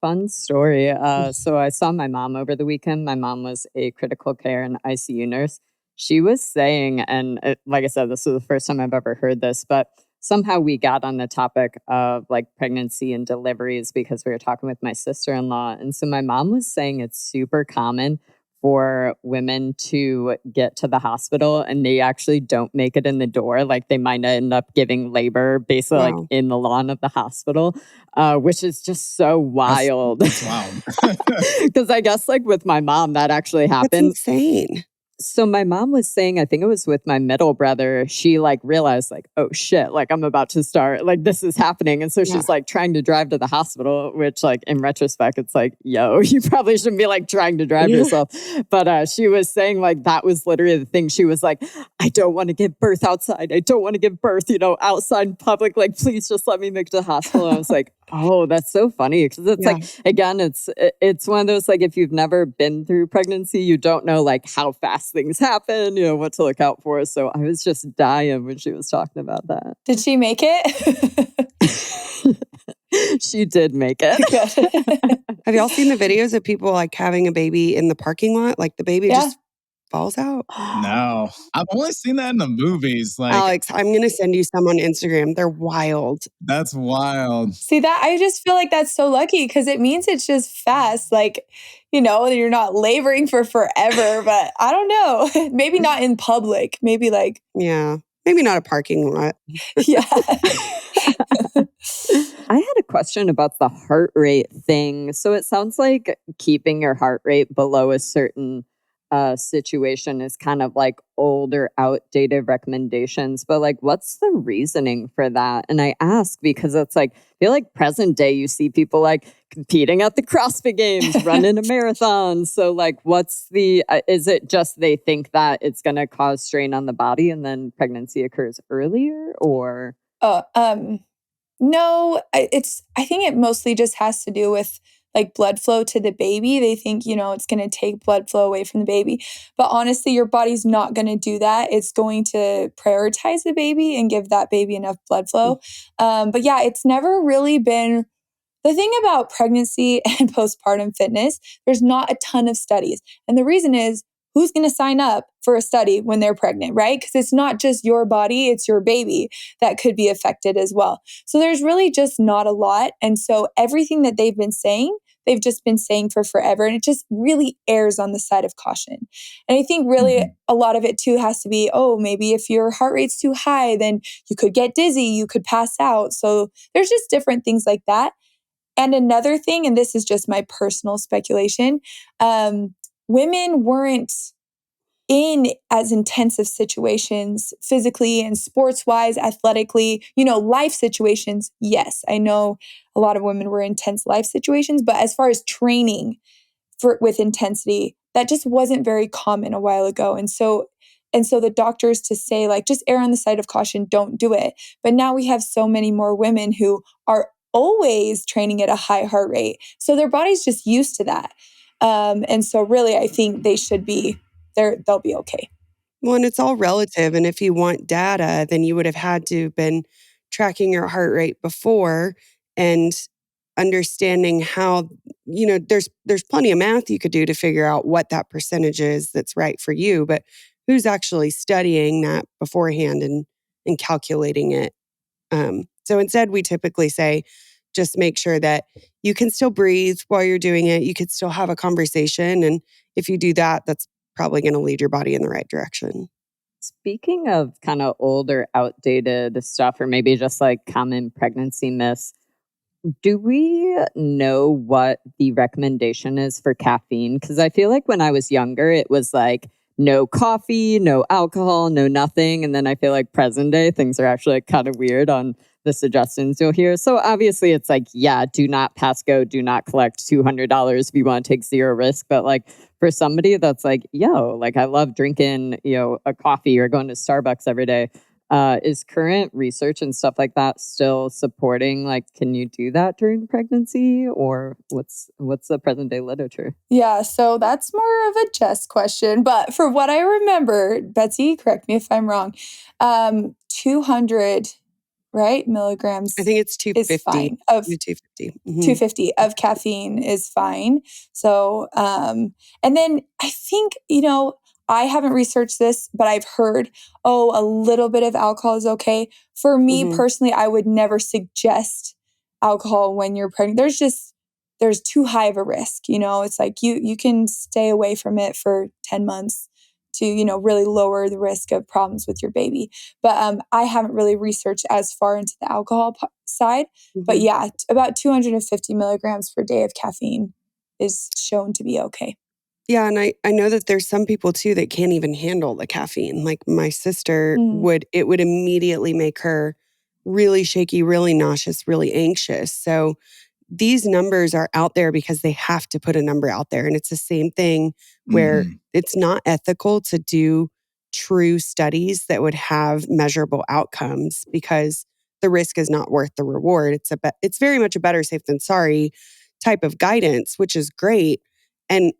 Fun story. So I saw my mom over the weekend. My mom was a critical care and ICU nurse. She was saying, and like I said, this is the first time I've ever heard this, but somehow we got on the topic of like pregnancy and deliveries because we were talking with my sister-in-law. And so my mom was saying it's super common for women to get to the hospital and they actually don't make it in the door. Like they might end up giving labor basically like Wow. in the lawn of the hospital, which is just so wild. That's wild. Because I guess like with my mom, that actually That's happened. insane. So my mom was saying, I think it was with my middle brother, she like realized like, oh shit, like I'm about to start, like this is happening. And so Yeah. she's like trying to drive to the hospital, which like in retrospect, it's like, yo, you probably shouldn't be like trying to drive yourself. But she was saying like, that was literally the thing. She was like, I don't want to give birth outside. I don't want to give birth, outside in public. Like, please just let me make it to the hospital. And I was like, oh, that's so funny. Because it's Yeah. like, again, it's one of those, like, if you've never been through pregnancy, you don't know like how fast things happen, what to look out for. So I was just dying when she was talking about that. Did she make it? She did make it. Have y'all seen the videos of people like having a baby in the parking lot? Like the baby Yeah. just falls out? No, I've only seen that in the movies. Like, Alex, I'm going to send you some on Instagram. They're wild. that's wild. See that? I just feel like that's so lucky because it means it's just fast. Like, you're not laboring for forever, but I don't know. Maybe not in public. Maybe like, Yeah. Maybe not a parking lot. yeah. I had a question about the heart rate thing. So it sounds like keeping your heart rate below a certain situation is kind of like old or outdated recommendations. But like, what's the reasoning for that? And I ask because it's like, I feel like present day, you see people like competing at the CrossFit Games, running a marathon. So like, what's is it just they think that it's going to cause strain on the body and then pregnancy occurs earlier or? No, I think it mostly just has to do with like blood flow to the baby. They think, it's going to take blood flow away from the baby. But honestly, your body's not going to do that. It's going to prioritize the baby and give that baby enough blood flow. But yeah, it's never really been the thing about pregnancy and postpartum fitness. There's not a ton of studies. And the reason is, who's going to sign up for a study when they're pregnant, right? Because it's not just your body, it's your baby that could be affected as well. So there's really just not a lot. And so everything that they've been saying, they've just been saying for forever. And it just really errs on the side of caution. And I think really a lot of it too has to be, maybe if your heart rate's too high, then you could get dizzy, you could pass out. So there's just different things like that. And another thing, and this is just my personal speculation, women weren't in as intensive situations physically and sports-wise, athletically, life situations. Yes, I know a lot of women were in intense life situations, but as far as training with intensity, that just wasn't very common a while ago. And so the doctors to say like, just err on the side of caution, don't do it. But now we have so many more women who are always training at a high heart rate. So their body's just used to that. And so really, I think they should be, they'll be okay. Well, and it's all relative. And if you want data, then you would have had to have been tracking your heart rate before and understanding how, there's plenty of math you could do to figure out what that percentage is that's right for you. But who's actually studying that beforehand and calculating it? So instead, we typically say, just make sure that you can still breathe while you're doing it. You could still have a conversation. And if you do that, that's probably going to lead your body in the right direction. Speaking of kind of old or outdated stuff, or maybe just like common pregnancy myths, do we know what the recommendation is for caffeine? Because I feel like when I was younger, it was like no coffee, no alcohol, no nothing. And then I feel like present day, things are actually kind of weird on the suggestions you'll hear. So obviously it's like, yeah, do not pass go, do not collect $200 if you want to take zero risk. But like for somebody that's like, yo, like I love drinking, a coffee or going to Starbucks every day. Is current research and stuff like that still supporting, like, can you do that during pregnancy or what's the present day literature? Yeah, so that's more of a Jess question. But for what I remember, Betsy, correct me if I'm wrong, 200, right, milligrams I think it's 250. is fine. Of 250. 250 of caffeine is fine. So, and then I think, I haven't researched this, but I've heard, a little bit of alcohol is okay. For me personally, I would never suggest alcohol when you're pregnant. there's too high of a risk. It's like you can stay away from it for 10 months to, really lower the risk of problems with your baby. But I haven't really researched as far into the alcohol side. But yeah, about 250 milligrams per day of caffeine is shown to be okay. Yeah, and I know that there's some people too that can't even handle the caffeine. Like my sister it would immediately make her really shaky, really nauseous, really anxious. So these numbers are out there because they have to put a number out there. And it's the same thing where it's not ethical to do true studies that would have measurable outcomes because the risk is not worth the reward. It's very much a better safe than sorry type of guidance, which is great. And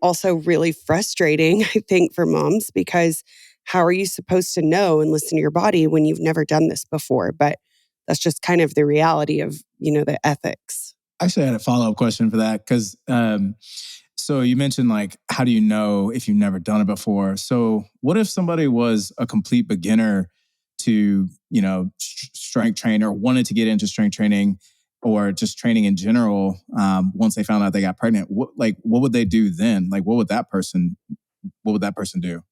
also really frustrating, I think, for moms, because how are you supposed to know and listen to your body when you've never done this before? But that's just kind of the reality of, the ethics. I actually had a follow-up question for that because, so you mentioned like, how do you know if you've never done it before? So what if somebody was a complete beginner to, strength train or wanted to get into strength training or just training in general, once they found out they got pregnant? What would they do then? Like, what would that person do?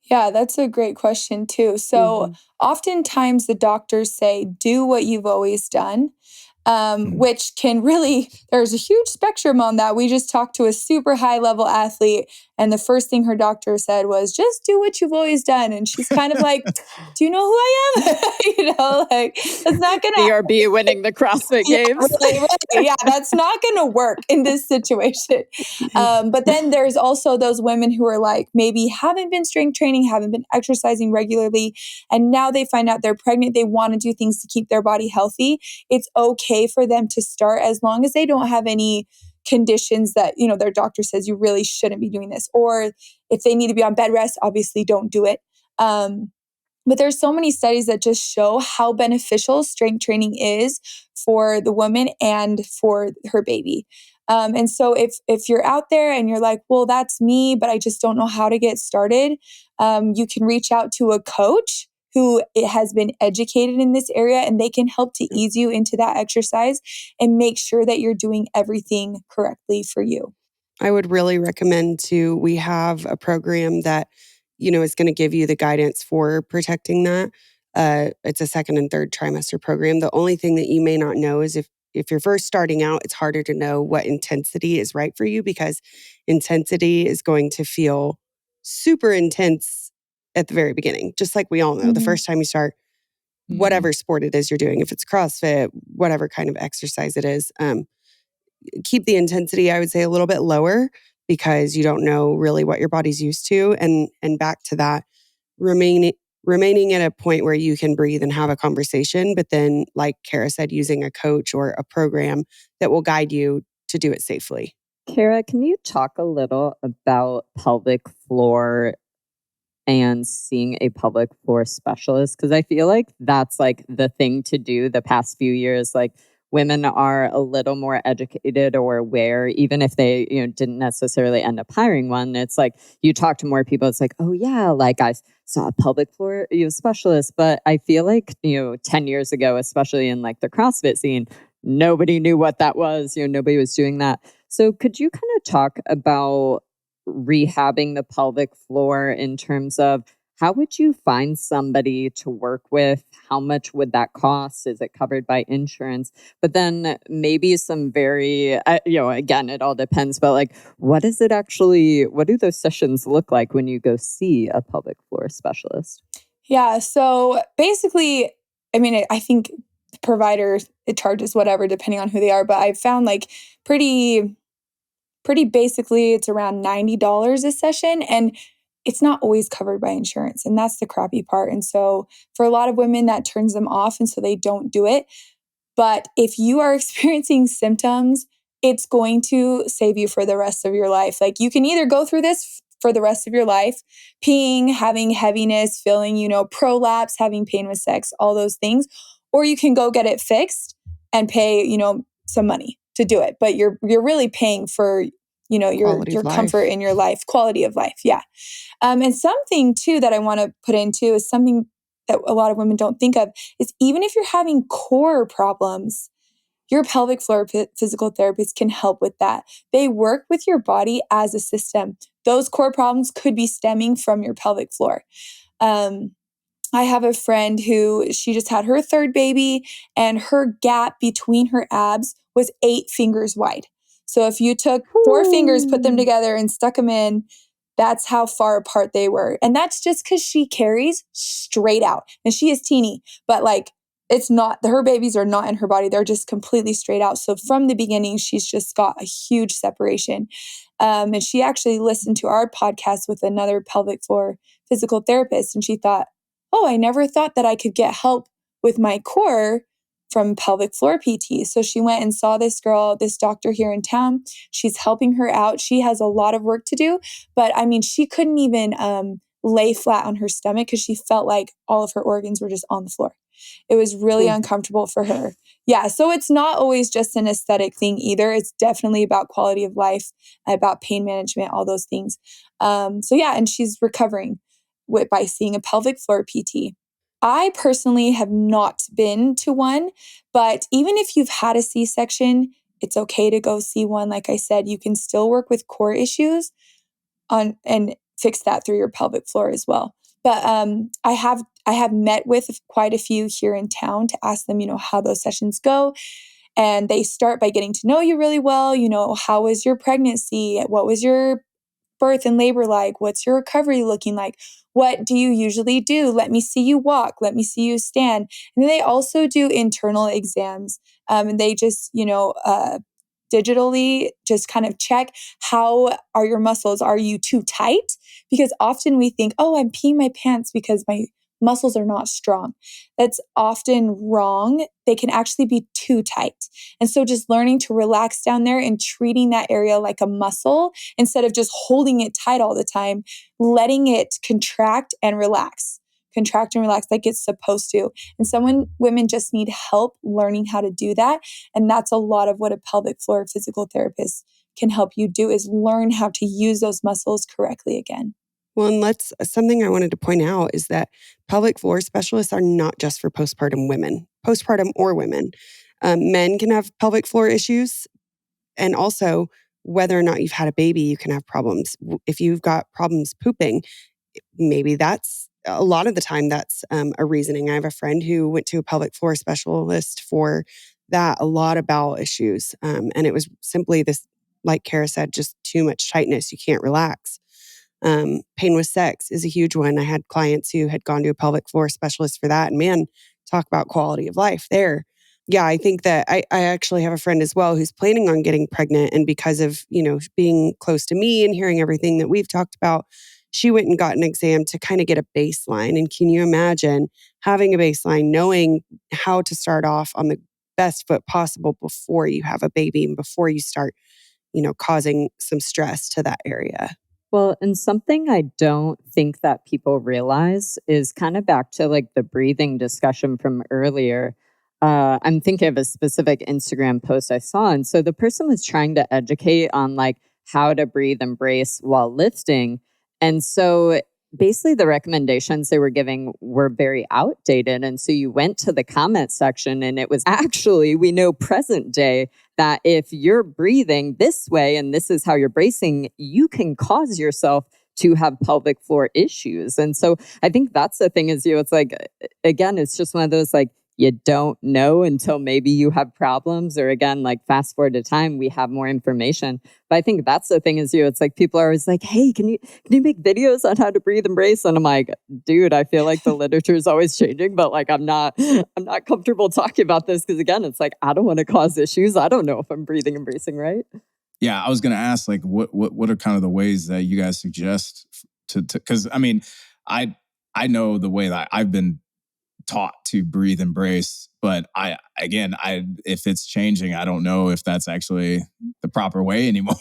Yeah, that's a great question too. So oftentimes the doctors say, do what you've always done. Which can really, there's a huge spectrum on that. We just talked to a super high level athlete, and the first thing her doctor said was, just do what you've always done. And she's kind of like, do you know who I am? That's not going to BRB winning the CrossFit Games. Really. Yeah, that's not going to work in this situation. But then there's also those women who are like, maybe haven't been strength training, haven't been exercising regularly, and now they find out they're pregnant. They want to do things to keep their body healthy. It's okay for them to start as long as they don't have any conditions that, their doctor says you really shouldn't be doing this. Or if they need to be on bed rest, obviously don't do it. But there's so many studies that just show how beneficial strength training is for the woman and for her baby. And so if you're out there and you're like, well, that's me, but I just don't know how to get started, you can reach out to a coach who has been educated in this area, and they can help to ease you into that exercise and make sure that you're doing everything correctly for you. I would really recommend we have a program that, is going to give you the guidance for protecting that. It's a second and third trimester program. The only thing that you may not know is if you're first starting out, it's harder to know what intensity is right for you because intensity is going to feel super intense at the very beginning. Just like we all know, the first time you start whatever sport it is you're doing, if it's CrossFit, whatever kind of exercise it is, keep the intensity, I would say, a little bit lower because you don't know really what your body's used to. And back to that, remaining at a point where you can breathe and have a conversation, but then, like Cara said, using a coach or a program that will guide you to do it safely. Cara, can you talk a little about pelvic floor and seeing a pelvic floor specialist? Because I feel like that's like the thing to do the past few years. Like women are a little more educated or aware, even if they didn't necessarily end up hiring one. It's like you talk to more people. It's like, oh yeah, like I saw a pelvic floor specialist. But I feel like 10 years ago, especially in like the CrossFit scene, nobody knew what that was. Nobody was doing that. So could you kind of talk about rehabbing the pelvic floor in terms of how would you find somebody to work with? How much would that cost? Is it covered by insurance? But then maybe some very, again, it all depends, but like, what do those sessions look like when you go see a pelvic floor specialist? Yeah. So basically, I think the provider, it charges whatever, depending on who they are. But I've found like pretty basically it's around $90 a session, and it's not always covered by insurance. And that's the crappy part. And so for a lot of women that turns them off, and so they don't do it. But if you are experiencing symptoms, it's going to save you for the rest of your life. Like you can either go through this for the rest of your life, peeing, having heaviness, feeling, prolapse, having pain with sex, all those things, or you can go get it fixed and pay, some money to do it. But you're really paying for, your comfort in your life, quality of life. Yeah. And something too that I want to put into is something that a lot of women don't think of is even if you're having core problems, your pelvic floor physical therapist can help with that. They work with your body as a system. Those core problems could be stemming from your pelvic floor. I have a friend who she just had her third baby and her gap between her abs was 8 fingers wide. So if you took 4 fingers, put them together and stuck them in, that's how far apart they were. And that's just because she carries straight out. And she is teeny, but like it's not, her babies are not in her body. They're just completely straight out. So from the beginning, she's just got a huge separation. And she actually listened to our podcast with another pelvic floor physical therapist. And she thought, oh, I never thought that I could get help with my core from pelvic floor PT. So she went and saw this girl, this doctor here in town. She's helping her out. She has a lot of work to do, but I mean, she couldn't even lay flat on her stomach because she felt like all of her organs were just on the floor. It was really uncomfortable for her. Yeah. So it's not always just an aesthetic thing either. It's definitely about quality of life, about pain management, all those things. So yeah, and she's recovering by seeing a pelvic floor PT. I personally have not been to one, but even if you've had a C-section, it's okay to go see one. Like I said, you can still work with core issues and fix that through your pelvic floor as well. But I have met with quite a few here in town to ask them, how those sessions go. And they start by getting to know you really well. How was your pregnancy? What was your birth and labor like? What's your recovery looking like? What do you usually do? Let me see you walk. Let me see you stand. And then they also do internal exams. And they just, digitally just kind of check, how are your muscles? Are you too tight? Because often we think, oh, I'm peeing my pants because my muscles are not strong. That's often wrong. They can actually be too tight. And so just learning to relax down there and treating that area like a muscle instead of just holding it tight all the time, letting it contract and relax like it's supposed to. And women just need help learning how to do that. And that's a lot of what a pelvic floor physical therapist can help you do, is learn how to use those muscles correctly again. Well, and something I wanted to point out is that pelvic floor specialists are not just for postpartum or women. Men can have pelvic floor issues. And also, whether or not you've had a baby, you can have problems. If you've got problems pooping, maybe that's a lot of the time that's a reasoning. I have a friend who went to a pelvic floor specialist for that, a lot of bowel issues. And it was simply this, like Cara said, just too much tightness. You can't relax. Pain with sex is a huge one. I had clients who had gone to a pelvic floor specialist for that. And man, talk about quality of life there. Yeah, I think that I actually have a friend as well who's planning on getting pregnant. And because of, being close to me and hearing everything that we've talked about, she went and got an exam to kind of get a baseline. And can you imagine having a baseline, knowing how to start off on the best foot possible before you have a baby and before you start, causing some stress to that area? Well, and something I don't think that people realize is kind of back to like the breathing discussion from earlier. I'm thinking of a specific Instagram post I saw. And so the person was trying to educate on like how to breathe and brace while lifting. And so basically the recommendations they were giving were very outdated. And so you went to the comment section and it was actually, we know present day, that if you're breathing this way and this is how you're bracing, you can cause yourself to have pelvic floor issues. And so I think that's the thing is, it's like, again, it's just one of those like, you don't know until maybe you have problems, or again, like fast forward to time, we have more information. But I think that's the thing is, it's like people are always like, hey, can you make videos on how to breathe and brace? And I'm like, dude, I feel like the literature is always changing, but like I'm not comfortable talking about this because again, it's like I don't want to cause issues. I don't know if I'm breathing and bracing right. Yeah, I was going to ask, like, what are kind of the ways that you guys suggest to because I mean, I know the way that I've been taught to breathe and brace, but if it's changing, I don't know if that's actually the proper way anymore.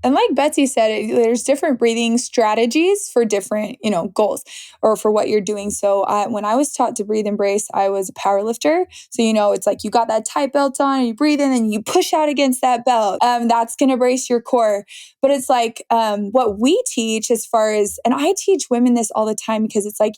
And like Betsy said, there's different breathing strategies for different, goals or for what you're doing. So when I was taught to breathe and brace, I was a power lifter. So, it's like you got that tight belt on and you breathe in and you push out against that belt. That's going to brace your core. But it's like what we teach as far as, and I teach women this all the time because it's like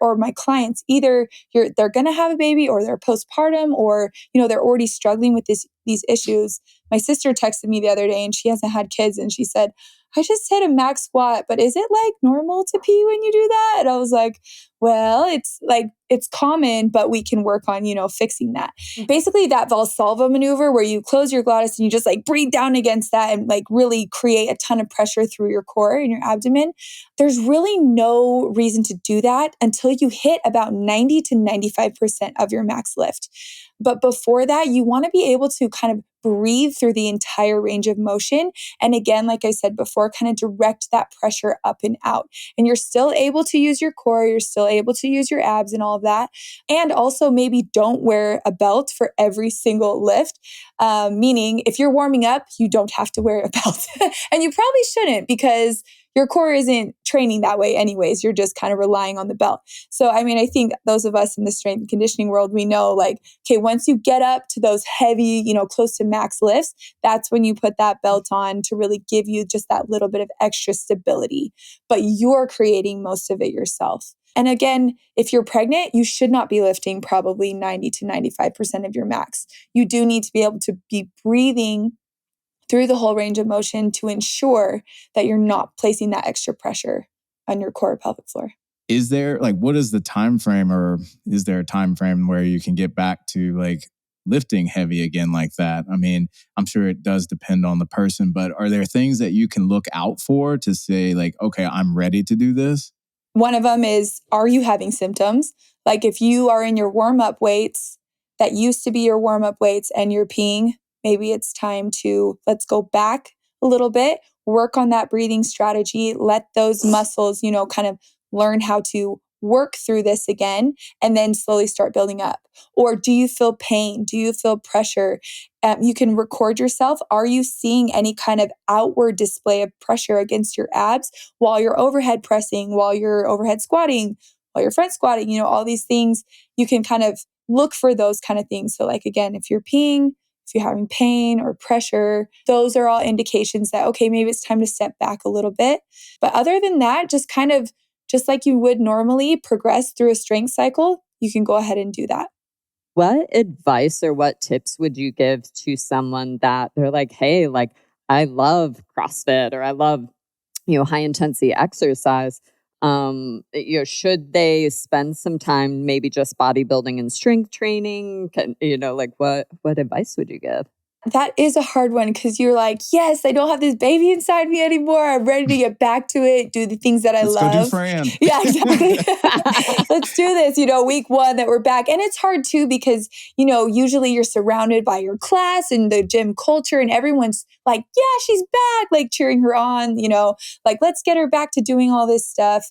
or my clients, either they're going to have a baby or they're postpartum or, they're already struggling with these issues. My sister texted me the other day and she hasn't had kids and she said, I just hit a max squat, but is it like normal to pee when you do that? And I was like, well, it's common, but we can work on, fixing that. Basically that Valsalva maneuver where you close your glottis and you just like breathe down against that and like really create a ton of pressure through your core and your abdomen. There's really no reason to do that until you hit about 90 to 95% of your max lift. But before that, you want to be able to kind of breathe through the entire range of motion. And again, like I said before, kind of direct that pressure up and out. And you're still able to use your core, you're still able to use your abs and all of that. And also maybe don't wear a belt for every single lift. Meaning if you're warming up, you don't have to wear a belt. And you probably shouldn't because your core isn't training that way anyways. You're just kind of relying on the belt. So, I think those of us in the strength and conditioning world, we know like, okay, once you get up to those heavy, close to max lifts, that's when you put that belt on to really give you just that little bit of extra stability. But you're creating most of it yourself. And again, if you're pregnant, you should not be lifting probably 90 to 95% of your max. You do need to be able to be breathing through the whole range of motion to ensure that you're not placing that extra pressure on your core pelvic floor. Is there what is the time frame, or is there a time frame where you can get back to lifting heavy again like that? I'm sure it does depend on the person, but are there things that you can look out for to say okay, I'm ready to do this? One of them is, are you having symptoms? Like if you are in your warm-up weights that used to be your warm-up weights and you're peeing, maybe it's time to let's go back a little bit, work on that breathing strategy, let those muscles, kind of learn how to work through this again, and then slowly start building up. Or do you feel pain? Do you feel pressure? You can record yourself. Are you seeing any kind of outward display of pressure against your abs while you're overhead pressing, while you're overhead squatting, while you're front squatting? All these things, you can kind of look for those kind of things. So again, if you're peeing, if you're having pain or pressure, those are all indications that, okay, maybe it's time to step back a little bit. But other than that, just like you would normally progress through a strength cycle, you can go ahead and do that. What advice or what tips would you give to someone that they're like, hey, I love CrossFit or I love, high intensity exercise. Should they spend some time maybe just bodybuilding and strength training? What advice would you give? That is a hard one because you're like, yes, I don't have this baby inside me anymore. I'm ready to get back to it, do the things that I love. Let's go do Fran. Yeah, exactly. Let's do this, week one that we're back. And it's hard too because, usually you're surrounded by your class and the gym culture and everyone's like, yeah, she's back, cheering her on, let's get her back to doing all this stuff,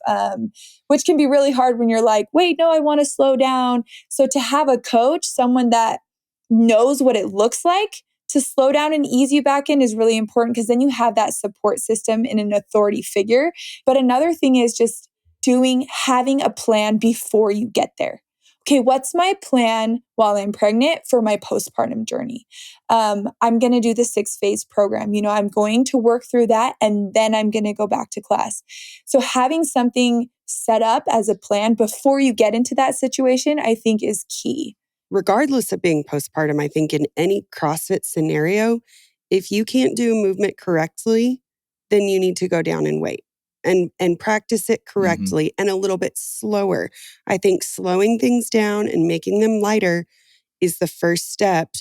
which can be really hard when you're like, wait, no, I want to slow down. So to have a coach, someone that knows what it looks like to slow down and ease you back in is really important because then you have that support system in an authority figure. But another thing is just having a plan before you get there. Okay, what's my plan while I'm pregnant for my postpartum journey? I'm going to do the 6-phase program. I'm going to work through that and then I'm going to go back to class. So having something set up as a plan before you get into that situation, I think is key. Regardless of being postpartum, I think in any CrossFit scenario, if you can't do a movement correctly, then you need to go down and wait and practice it correctly and a little bit slower. I think slowing things down and making them lighter is the first step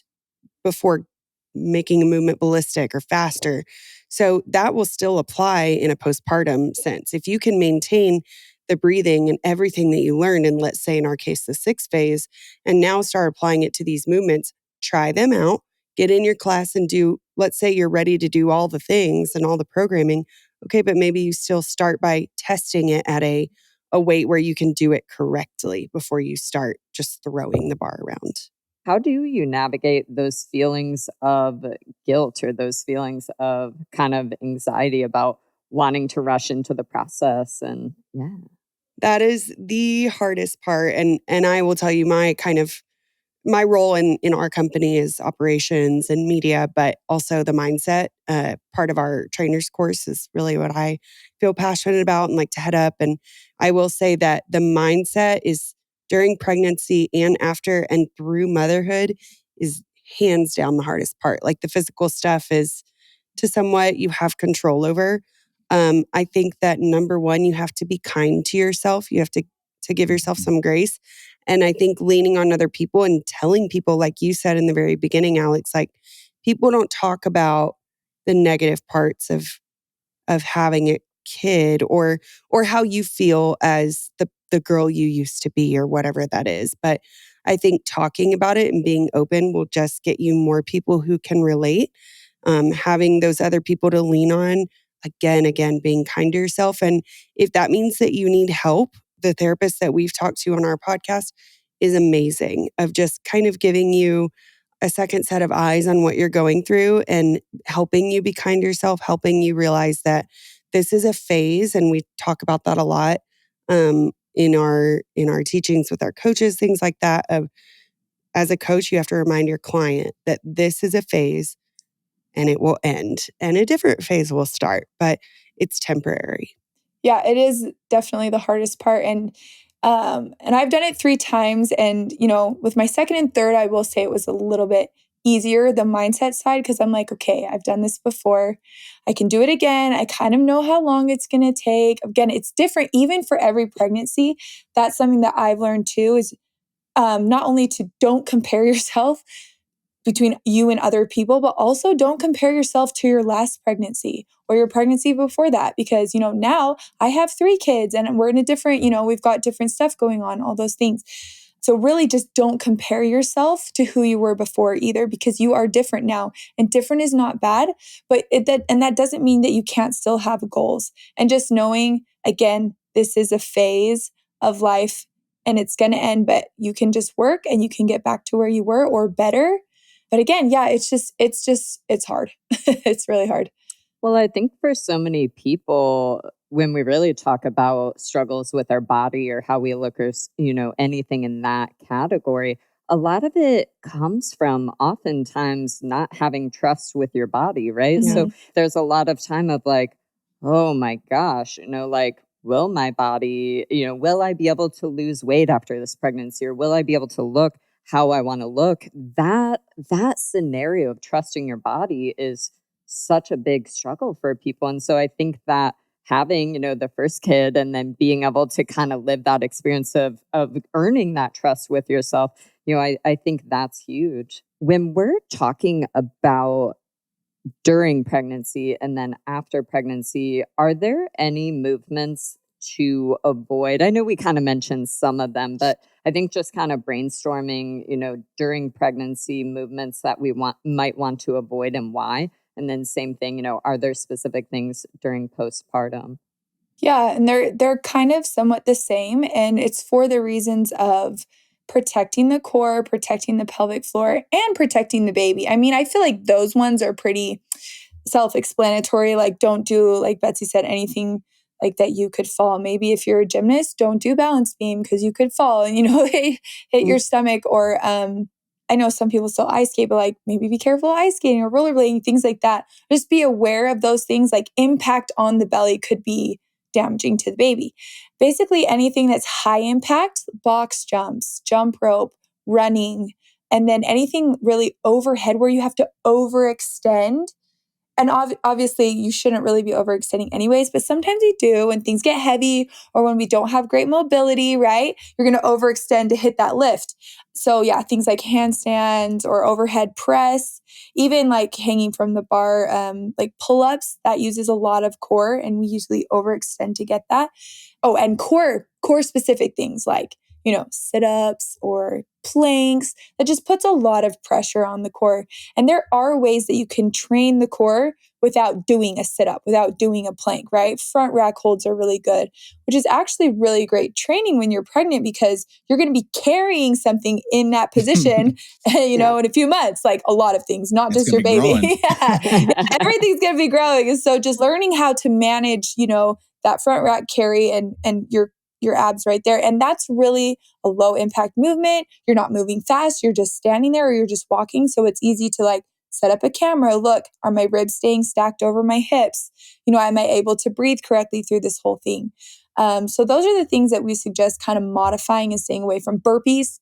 before making a movement ballistic or faster. So that will still apply in a postpartum sense. If you can maintain the breathing and everything that you learned, and let's say in our case, the 6-phase, and now start applying it to these movements, try them out, get in your class and do, let's say you're ready to do all the things and all the programming. Okay, but maybe you still start by testing it at a weight where you can do it correctly before you start just throwing the bar around. how do you navigate those feelings of guilt or those feelings of kind of anxiety about wanting to rush into the process? And yeah. That is the hardest part. And I will tell you my role in our company is operations and media, but also the mindset. Part of our trainers course is really what I feel passionate about and like to head up. And I will say that the mindset is during pregnancy and after and through motherhood is hands down the hardest part. Like the physical stuff is to somewhat you have control over. I think that number one, you have to be kind to yourself. You have to give yourself some grace. And I think leaning on other people and telling people, like you said in the very beginning, Alex, like people don't talk about the negative parts of having a kid or how you feel as the girl you used to be or whatever that is. But I think talking about it and being open will just get you more people who can relate. Having those other people to lean on, again, being kind to yourself. And if that means that you need help, the therapist that we've talked to on our podcast is amazing of just kind of giving you a second set of eyes on what you're going through and helping you be kind to yourself, helping you realize that this is a phase. And we talk about that a lot in our teachings with our coaches, things like that. Of as a coach, you have to remind your client that this is a phase and it will end and a different phase will start, but it's temporary. Yeah, it is definitely the hardest part. And I've done it 3 times. And, with my second and third, I will say it was a little bit easier, the mindset side, because I'm like, okay, I've done this before. I can do it again. I kind of know how long it's going to take. Again, it's different even for every pregnancy. That's something that I've learned too is not only to don't compare yourself between you and other people, but also don't compare yourself to your last pregnancy or your pregnancy before that. Because, now I have 3 kids and we're in a different, we've got different stuff going on, all those things. So really just don't compare yourself to who you were before either, because you are different now and different is not bad, but that doesn't mean that you can't still have goals. And just knowing, again, this is a phase of life and it's going to end, but you can just work and you can get back to where you were or better. But again, yeah, it's hard. It's really hard. Well, I think for so many people, when we really talk about struggles with our body or how we look or, anything in that category, a lot of it comes from oftentimes not having trust with your body, right? Yeah. So there's a lot of time of like, oh my gosh, like, will my body, will I be able to lose weight after this pregnancy, or will I be able to look how I want to look? That scenario of trusting your body is such a big struggle for people. And so I think that having, the first kid and then being able to kind of live that experience of earning that trust with yourself, I think that's huge. When we're talking about during pregnancy and then after pregnancy, are there any movements to avoid? I know we kind of mentioned some of them, but I think just kind of brainstorming, during pregnancy movements that we might want to avoid and why. And then same thing, are there specific things during postpartum? Yeah, and they're kind of somewhat the same, and it's for the reasons of protecting the core, protecting the pelvic floor, and protecting the baby. I mean, I feel like those ones are pretty self-explanatory. Like, don't do, like Betsy said, anything like that you could fall. Maybe if you're a gymnast, don't do balance beam because you could fall and hit your stomach. Or I know some people still ice skate, but like maybe be careful ice skating or rollerblading, things like that. Just be aware of those things. Like impact on the belly could be damaging to the baby. Basically anything that's high impact, box jumps, jump rope, running, and then anything really overhead where you have to overextend. And obviously you shouldn't really be overextending anyways, but sometimes we do when things get heavy or when we don't have great mobility, right? You're going to overextend to hit that lift. So yeah, things like handstands or overhead press, even like hanging from the bar, like pull-ups, that uses a lot of core and we usually overextend to get that. Oh, and core specific things like sit-ups or planks. That just puts a lot of pressure on the core. And there are ways that you can train the core without doing a sit-up, without doing a plank, right? Front rack holds are really good, which is actually really great training when you're pregnant because you're going to be carrying something in that position, in a few months, like a lot of things, not just your baby. Everything's going to be growing. And so just learning how to manage, that front rack carry and your abs right there. And that's really a low impact movement. You're not moving fast. You're just standing there or you're just walking. So it's easy to set up a camera. Look, are my ribs staying stacked over my hips? Am I able to breathe correctly through this whole thing? So those are the things that we suggest kind of modifying and staying away from. Burpees,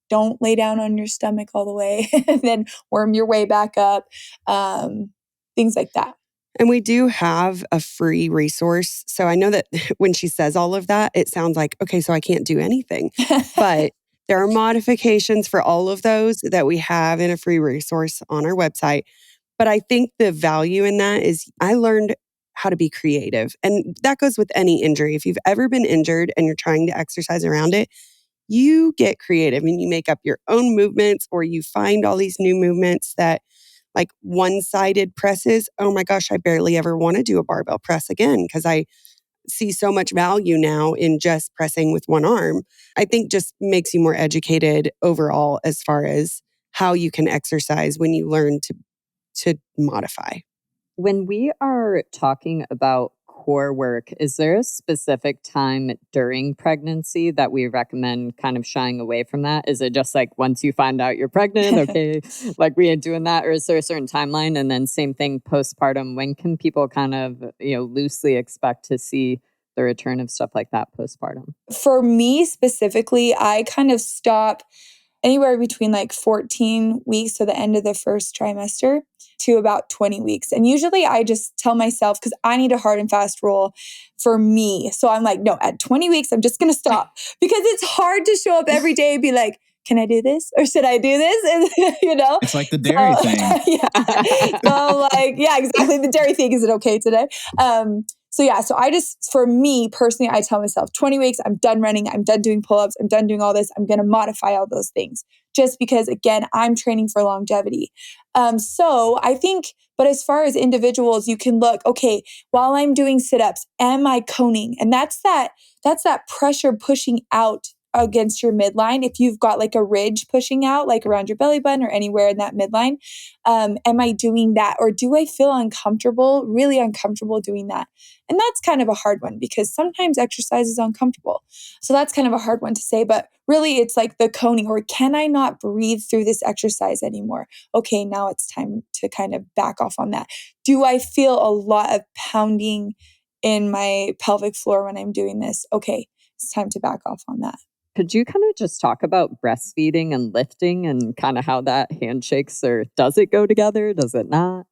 don't lay down on your stomach all the way and then worm your way back up. Things like that. And we do have a free resource. So I know that when she says all of that, it sounds like, okay, so I can't do anything. But there are modifications for all of those that we have in a free resource on our website. But I think the value in that is I learned how to be creative. And that goes with any injury. If you've ever been injured and you're trying to exercise around it, you get creative and you make up your own movements or you find all these new movements that like one-sided presses. Oh my gosh, I barely ever want to do a barbell press again because I see so much value now in just pressing with one arm. I think just makes you more educated overall as far as how you can exercise when you learn to modify. When we are talking about core work, is there a specific time during pregnancy that we recommend kind of shying away from that? Is it just like once you find out you're pregnant, okay, like we ain't doing that? Or is there a certain timeline? And then same thing postpartum, when can people kind of, loosely expect to see the return of stuff like that postpartum? For me specifically, I kind of stop anywhere between 14 weeks, so the end of the first trimester, to about 20 weeks. And usually I just tell myself, because I need a hard and fast rule for me. So I'm like, no, at 20 weeks, I'm just going to stop because it's hard to show up every day and be like, can I do this? Or should I do this? And, It's like the dairy thing. So exactly. The dairy thing. Is it okay today? So I just, for me personally, I tell myself 20 weeks, I'm done running. I'm done doing pull-ups. I'm done doing all this. I'm going to modify all those things just because, again, I'm training for longevity. So I think, but as far as individuals, you can look, okay, while I'm doing sit-ups, am I coning? And that's that pressure pushing out against your midline. If you've got a ridge pushing out, around your belly button or anywhere in that midline, am I doing that? Or do I feel uncomfortable, really uncomfortable doing that? And that's kind of a hard one because sometimes exercise is uncomfortable. So that's kind of a hard one to say, but really it's like the coning, or can I not breathe through this exercise anymore? Okay, now it's time to kind of back off on that. Do I feel a lot of pounding in my pelvic floor when I'm doing this? Okay, it's time to back off on that. Could you kind of just talk about breastfeeding and lifting and kind of how that handshakes, or does it go together? Does it not?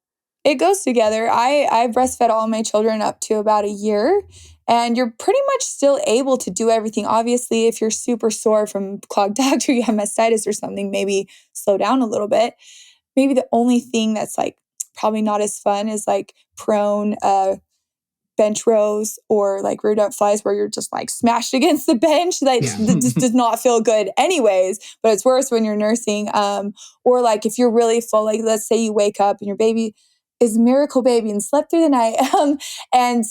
It goes together. I breastfed all my children up to about a year, and you're pretty much still able to do everything. Obviously, if you're super sore from clogged duct or you have mastitis or something, maybe slow down a little bit. Maybe the only thing that's probably not as fun is prone bench rows or rear delt flies where you're just smashed against the bench. That just does not feel good anyways, but it's worse when you're nursing. Or if you're really full, let's say you wake up and your baby is a miracle baby and slept through the night. And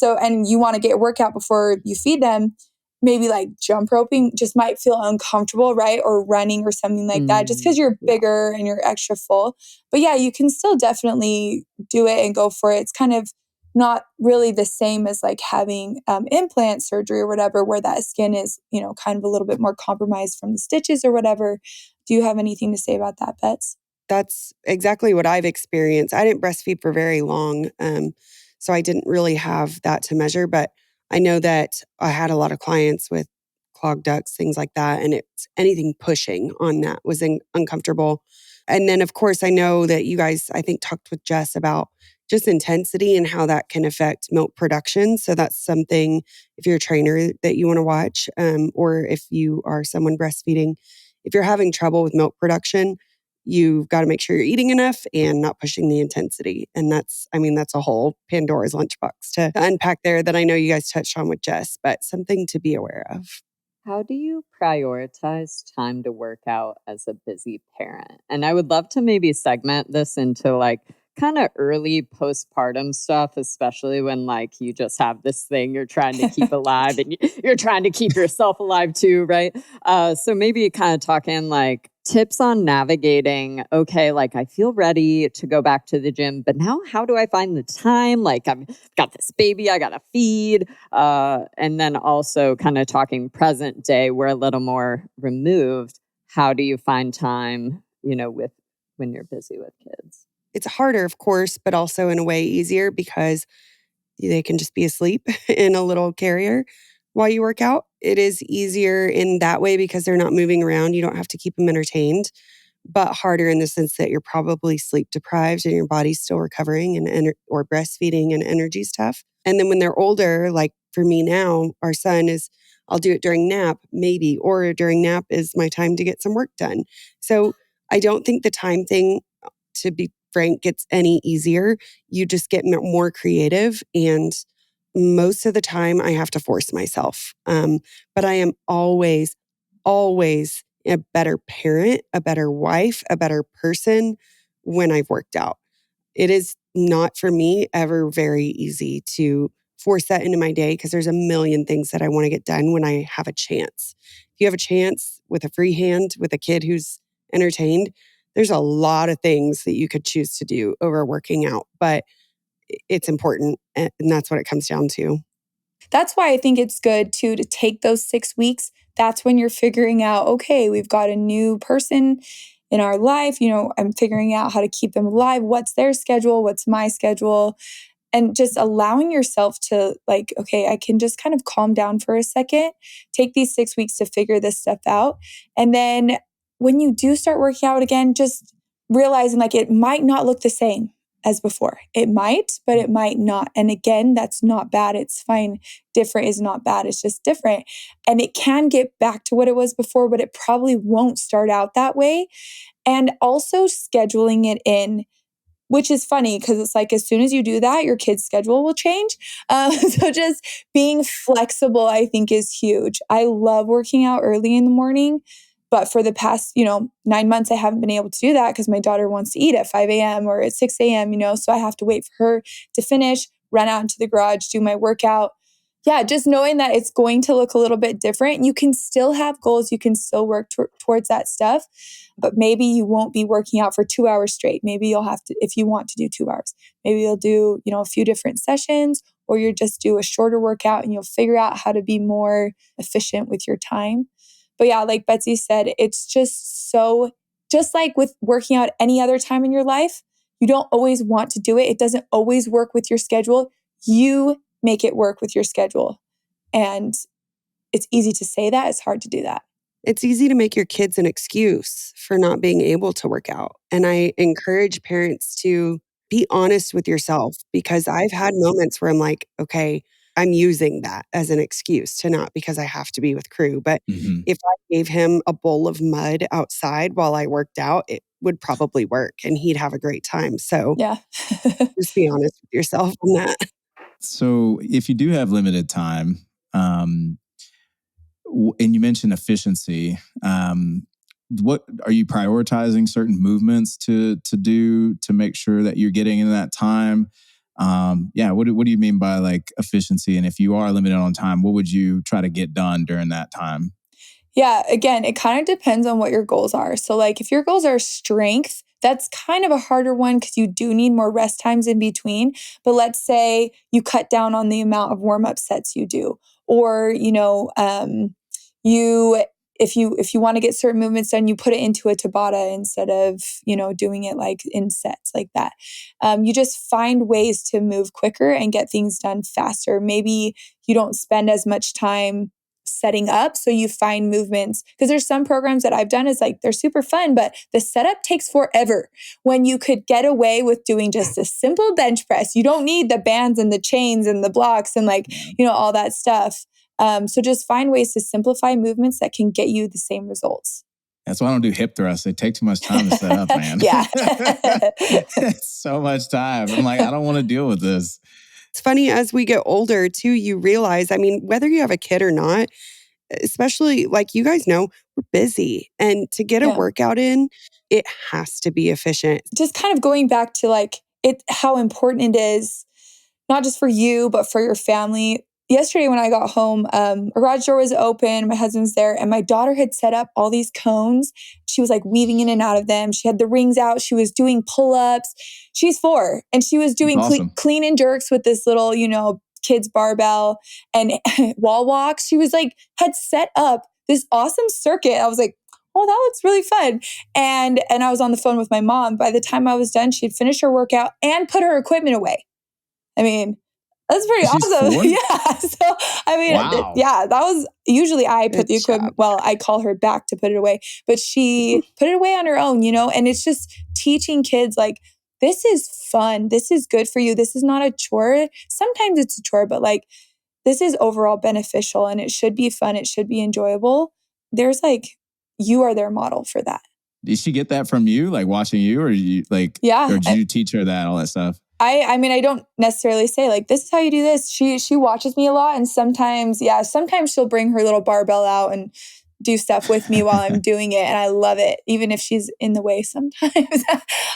you want to get a workout before you feed them, maybe jump roping just might feel uncomfortable, right? Or running or something like that, just because you're bigger and you're extra full. But yeah, you can still definitely do it and go for it. It's kind of not really the same as having implant surgery or whatever, where that skin is, kind of a little bit more compromised from the stitches or whatever. Do you have anything to say about that, Bets? That's exactly what I've experienced. I didn't breastfeed for very long, so I didn't really have that to measure, but I know that I had a lot of clients with clogged ducts, things like that, and it's anything pushing on that was uncomfortable. And then, of course, I know that you guys, I think, talked with Jess about just intensity and how that can affect milk production. So that's something, if you're a trainer, that you want to watch, or if you are someone breastfeeding, if you're having trouble with milk production, you've got to make sure you're eating enough and not pushing the intensity. And that's a whole Pandora's lunchbox to unpack there that I know you guys touched on with Jess, but something to be aware of. How do you prioritize time to work out as a busy parent? And I would love to maybe segment this into like kind of early postpartum stuff, especially when like you just have this thing you're trying to keep alive and you're trying to keep yourself alive too, right? So maybe kind of talking like tips on navigating, okay, like I feel ready to go back to the gym, but now how do I find the time? Like I've got this baby I got to feed. And then also kind of talking present day, we're a little more removed. How do you find time, with when you're busy with kids? It's harder, of course, but also in a way easier because they can just be asleep in a little carrier while you work out. It is easier in that way because they're not moving around. You don't have to keep them entertained, but harder in the sense that you're probably sleep deprived and your body's still recovering or breastfeeding and energy's tough. And then when they're older, like for me now, our son is, I'll do it during nap, maybe, or during nap is my time to get some work done. So I don't think the time thing, to be frank, gets any easier. You just get more creative. And most of the time I have to force myself. But I am always, always a better parent, a better wife, a better person when I've worked out. It is not for me ever very easy to force that into my day because there's a million things that I want to get done when I have a chance. If you have a chance with a free hand, with a kid who's entertained, there's a lot of things that you could choose to do over working out, but it's important. And that's what it comes down to. That's why I think it's good too to take those 6 weeks. That's when you're figuring out, okay, we've got a new person in our life. I'm figuring out how to keep them alive. What's their schedule? What's my schedule? And just allowing yourself to like, okay, I can just kind of calm down for a second, take these 6 weeks to figure this stuff out. And then when you do start working out again, just realizing like it might not look the same as before. It might, but it might not. And again, that's not bad. It's fine. Different is not bad. It's just different. And it can get back to what it was before, but it probably won't start out that way. And also scheduling it in, which is funny because it's like as soon as you do that, your kid's schedule will change. So just being flexible, I think, is huge. I love working out early in the morning, but for the past, 9 months, I haven't been able to do that because my daughter wants to eat at 5 a.m. or at 6 a.m., so I have to wait for her to finish, run out into the garage, do my workout. Yeah, just knowing that it's going to look a little bit different. You can still have goals. You can still work towards that stuff, but maybe you won't be working out for 2 hours straight. Maybe you'll have to, if you want to do 2 hours, maybe you'll do, a few different sessions, or you just do a shorter workout and you'll figure out how to be more efficient with your time. But yeah, like Betsy said, it's just like with working out any other time in your life, you don't always want to do it. It doesn't always work with your schedule. You make it work with your schedule. And it's easy to say that. It's hard to do that. It's easy to make your kids an excuse for not being able to work out. And I encourage parents to be honest with yourself because I've had moments where I'm like, okay, I'm using that as an excuse to not because I have to be with crew. But if I gave him a bowl of mud outside while I worked out, it would probably work and he'd have a great time. So yeah, just be honest with yourself on that. So if you do have limited time, and you mentioned efficiency, what are you prioritizing certain movements to do to make sure that you're getting in that time? What do you mean by like efficiency? And if you are limited on time, what would you try to get done during that time? Yeah, again, it kind of depends on what your goals are. So like if your goals are strength, that's kind of a harder one because you do need more rest times in between. But let's say you cut down on the amount of warm-up sets you do, or you if you want to get certain movements done, you put it into a Tabata instead of doing it like in sets like that. You just find ways to move quicker and get things done faster. Maybe you don't spend as much time setting up. So you find movements because there's some programs that I've done is like, they're super fun, but the setup takes forever when you could get away with doing just a simple bench press. You don't need the bands and the chains and the blocks and all that stuff. So just find ways to simplify movements that can get you the same results. That's why I don't do hip thrusts. They take too much time to set up, man. Yeah. It's so much time. I'm like, I don't want to deal with this. It's funny, as we get older too, you realize, whether you have a kid or not, especially like you guys know, we're busy. And to get a Yeah. workout in, it has to be efficient. Just kind of going back to like how important it is, not just for you, but for your family. Yesterday when I got home, our garage door was open, my husband's there, and my daughter had set up all these cones. She was like weaving in and out of them. She had the rings out. She was doing pull-ups. She's 4, and she was doing Awesome. clean and jerks with this little, kids barbell and wall walks. She was like, had set up this awesome circuit. I was like, oh, that looks really fun. And I was on the phone with my mom. By the time I was done, she had finished her workout and put her equipment away. I mean, that's pretty She's awesome. 4? Yeah. So, I mean, Wow. yeah, that was usually I put Good the equipment, job. well, I call her back to put it away, but she put it away on her own, and it's just teaching kids like, this is fun. This is good for you. This is not a chore. Sometimes it's a chore, but like, this is overall beneficial and it should be fun. It should be enjoyable. There's like, you are their model for that. Did she get that from you, like watching you, or you like, Yeah. or did you teach her that, all that stuff? I mean, I don't necessarily say like, this is how you do this. She watches me a lot. And sometimes she'll bring her little barbell out and do stuff with me while I'm doing it. And I love it. Even if she's in the way sometimes,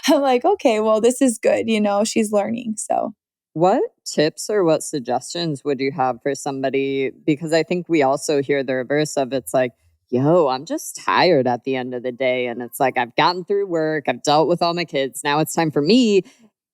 I'm like, okay, well, this is good. She's learning. So What tips or what suggestions would you have for somebody? Because I think we also hear the reverse of it's like, yo, I'm just tired at the end of the day. And it's like, I've gotten through work, I've dealt with all my kids. Now it's time for me.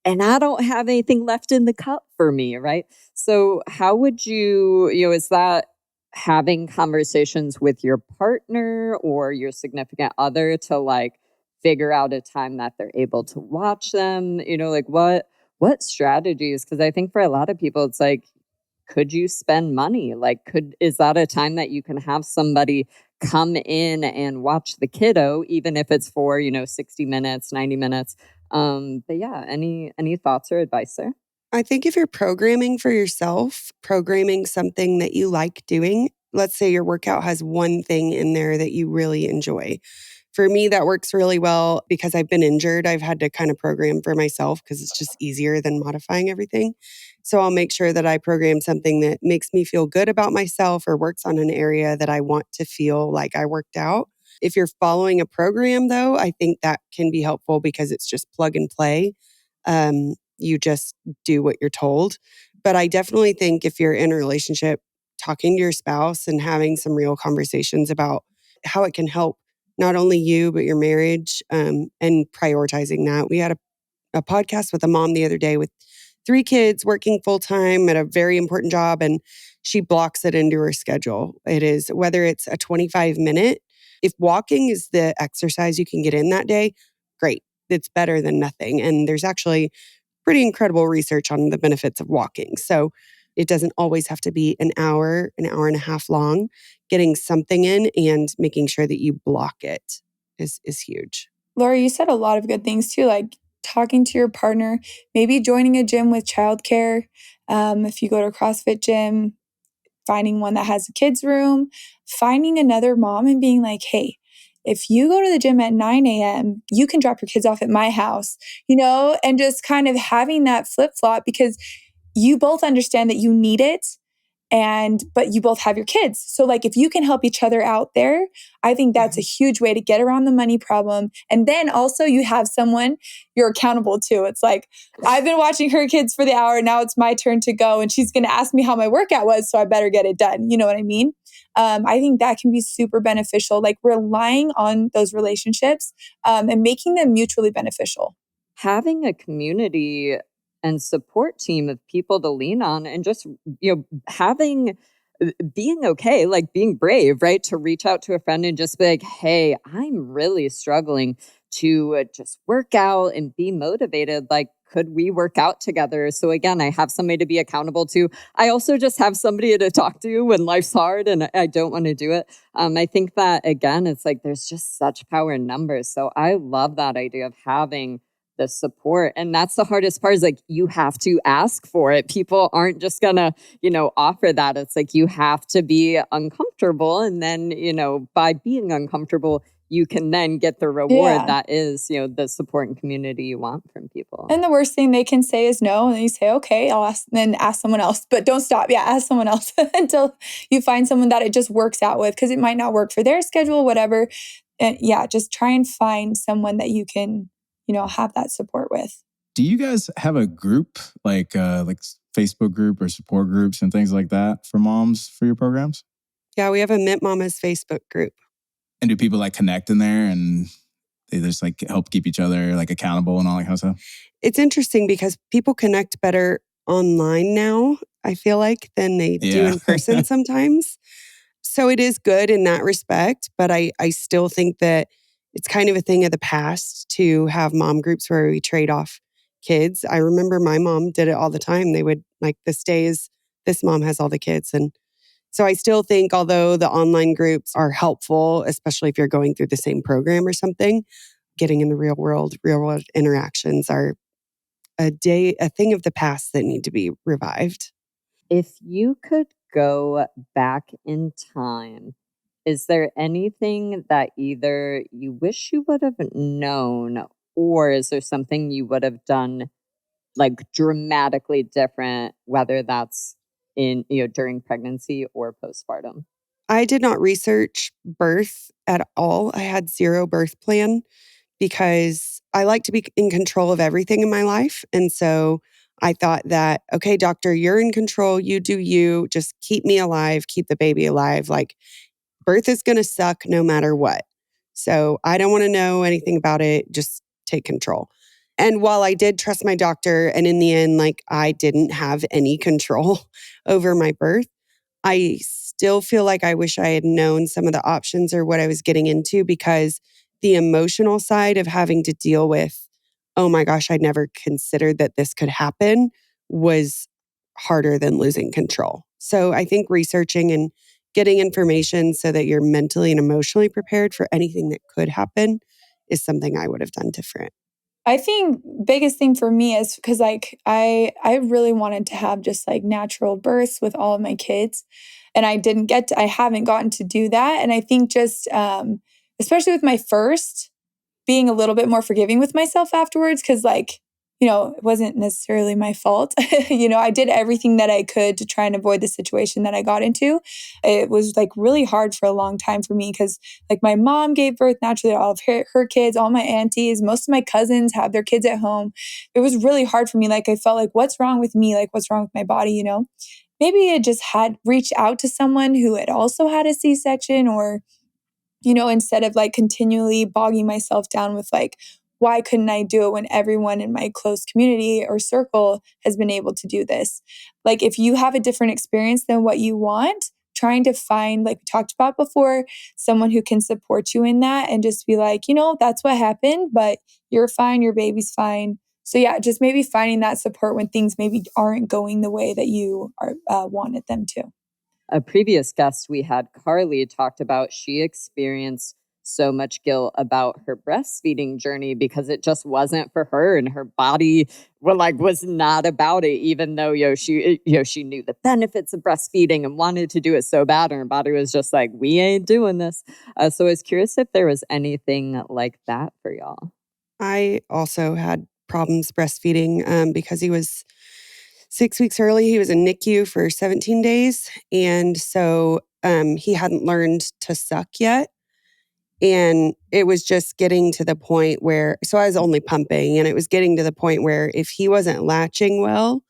And I don't have anything left in the cup for me, right? So how would you, is that having conversations with your partner or your significant other to like figure out a time that they're able to watch them? Like what strategies? Because I think for a lot of people, it's like, could you spend money? Like, is that a time that you can have somebody come in and watch the kiddo, even if it's for, 60 minutes, 90 minutes? But yeah, any thoughts or advice there? I think if you're programming for yourself, programming something that you like doing, let's say your workout has one thing in there that you really enjoy. For me, that works really well because I've been injured. I've had to kind of program for myself because it's just easier than modifying everything. So I'll make sure that I program something that makes me feel good about myself or works on an area that I want to feel like I worked out. If you're following a program, though, I think that can be helpful because it's just plug and play. You just do what you're told. But I definitely think if you're in a relationship, talking to your spouse and having some real conversations about how it can help not only you, but your marriage, and prioritizing that. We had a podcast with a mom the other day with 3 kids working full time at a very important job, and she blocks it into her schedule. It is whether it's a 25-minute, if walking is the exercise you can get in that day, great. It's better than nothing. And there's actually pretty incredible research on the benefits of walking. So it doesn't always have to be an hour and a half long. Getting something in and making sure that you block it is huge. Laura, you said a lot of good things too, like talking to your partner, maybe joining a gym with childcare. If you go to a CrossFit gym, finding one that has a kids room, finding another mom and being like, hey, if you go to the gym at 9 a.m., you can drop your kids off at my house, and just kind of having that flip-flop because you both understand that you need it. But you both have your kids. So like if you can help each other out there, I think that's a huge way to get around the money problem. And then also you have someone you're accountable to. It's like, I've been watching her kids for the hour. Now it's my turn to go and she's going to ask me how my workout was. So I better get it done. You know what I mean? I think that can be super beneficial, like relying on those relationships and making them mutually beneficial. Having a community and support team of people to lean on and just, being okay, like being brave, right? To reach out to a friend and just be like, hey, I'm really struggling to just work out and be motivated. Like, could we work out together? So again, I have somebody to be accountable to. I also just have somebody to talk to when life's hard and I don't want to do it. I think that again, it's like, there's just such power in numbers. So I love that idea of having the support. And that's the hardest part is like, you have to ask for it. People aren't just gonna, offer that. It's like, you have to be uncomfortable. And then, by being uncomfortable, you can then get the reward Yeah. that is, the support and community you want from people. And the worst thing they can say is no. And then you say, okay, then ask someone else. But don't stop. Yeah, ask someone else until you find someone that it just works out with, because it might not work for their schedule, whatever. And yeah, just try and find someone that you can, have that support with. Do you guys have a group like Facebook group or support groups and things like that for moms for your programs? Yeah, we have a Mint Mamas Facebook group. And do people like connect in there and they just like help keep each other like accountable and all that kind of stuff? It's interesting because people connect better online now, I feel like, than they do in person sometimes. So it is good in that respect, but I still think that it's kind of a thing of the past to have mom groups where we trade off kids. I remember my mom did it all the time. They would like, this mom has all the kids. And so I still think, although the online groups are helpful, especially if you're going through the same program or something, getting in the real world interactions are a thing of the past that need to be revived. If you could go back in time, is there anything that either you wish you would have known, or is there something you would have done like dramatically different, whether that's in, during pregnancy or postpartum? I did not research birth at all. I had zero birth plan because I like to be in control of everything in my life. And so I thought that, okay, doctor, you're in control. You do you. Just keep me alive, keep the baby alive. Like, birth is going to suck no matter what. So I don't want to know anything about it. Just take control. And while I did trust my doctor, and in the end, like, I didn't have any control over my birth, I still feel like I wish I had known some of the options or what I was getting into, because the emotional side of having to deal with, oh my gosh, I'd never considered that this could happen, was harder than losing control. So I think researching and getting information so that you're mentally and emotionally prepared for anything that could happen is something I would have done different. I think biggest thing for me is because like I really wanted to have just like natural births with all of my kids, and I haven't gotten to do that. And I think just especially with my first, being a little bit more forgiving with myself afterwards, because like, it wasn't necessarily my fault. I did everything that I could to try and avoid the situation that I got into. It was like really hard for a long time for me because like my mom gave birth naturally to all of her kids, all my aunties, most of my cousins have their kids at home. It was really hard for me. Like I felt like, what's wrong with me? Like what's wrong with my body? Maybe I just had reached out to someone who had also had a C-section, or instead of like continually bogging myself down with like, why couldn't I do it when everyone in my close community or circle has been able to do this? Like, if you have a different experience than what you want, trying to find, like we talked about before, someone who can support you in that and just be like, that's what happened, but you're fine, your baby's fine. So yeah, just maybe finding that support when things maybe aren't going the way that you wanted them to. A previous guest we had, Carly, talked about she experienced so much guilt about her breastfeeding journey because it just wasn't for her, and her body was not about it, even though she knew the benefits of breastfeeding and wanted to do it so bad, and her body was just like, we ain't doing this. So I was curious if there was anything like that for y'all. I also had problems breastfeeding because he was 6 weeks early. He was in NICU for 17 days. And so he hadn't learned to suck yet. And it was just getting to the point where, so I was only pumping, and it was getting to the point where if he wasn't latching well,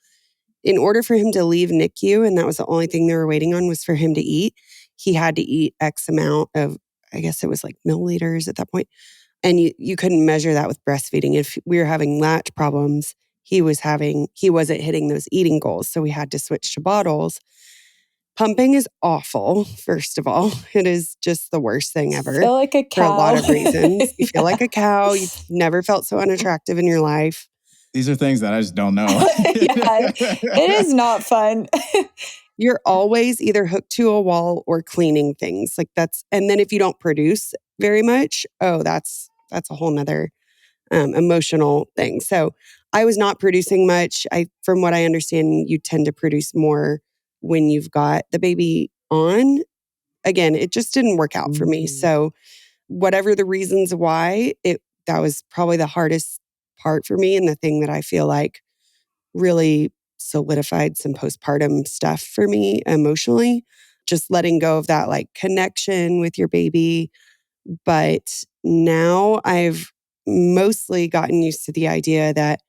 in order for him to leave NICU, and that was the only thing they were waiting on was for him to eat, he had to eat X amount of, I guess it was like milliliters at that point. And you couldn't measure that with breastfeeding. If we were having latch problems, he wasn't hitting those eating goals. So we had to switch to bottles. Pumping is awful, first of all. It is just the worst thing ever. You feel like a cow. For a lot of reasons. You feel like a cow. You've never felt so unattractive in your life. These are things that I just don't know. Yeah, it is not fun. You're always either hooked to a wall or cleaning things. And then if you don't produce very much, that's a whole nother emotional thing. So I was not producing much. From what I understand, you tend to produce more when you've got the baby on. Again, it just didn't work out for me. So whatever the reasons why, that was probably the hardest part for me and the thing that I feel like really solidified some postpartum stuff for me emotionally. Just letting go of that like connection with your baby. But now I've mostly gotten used to the idea that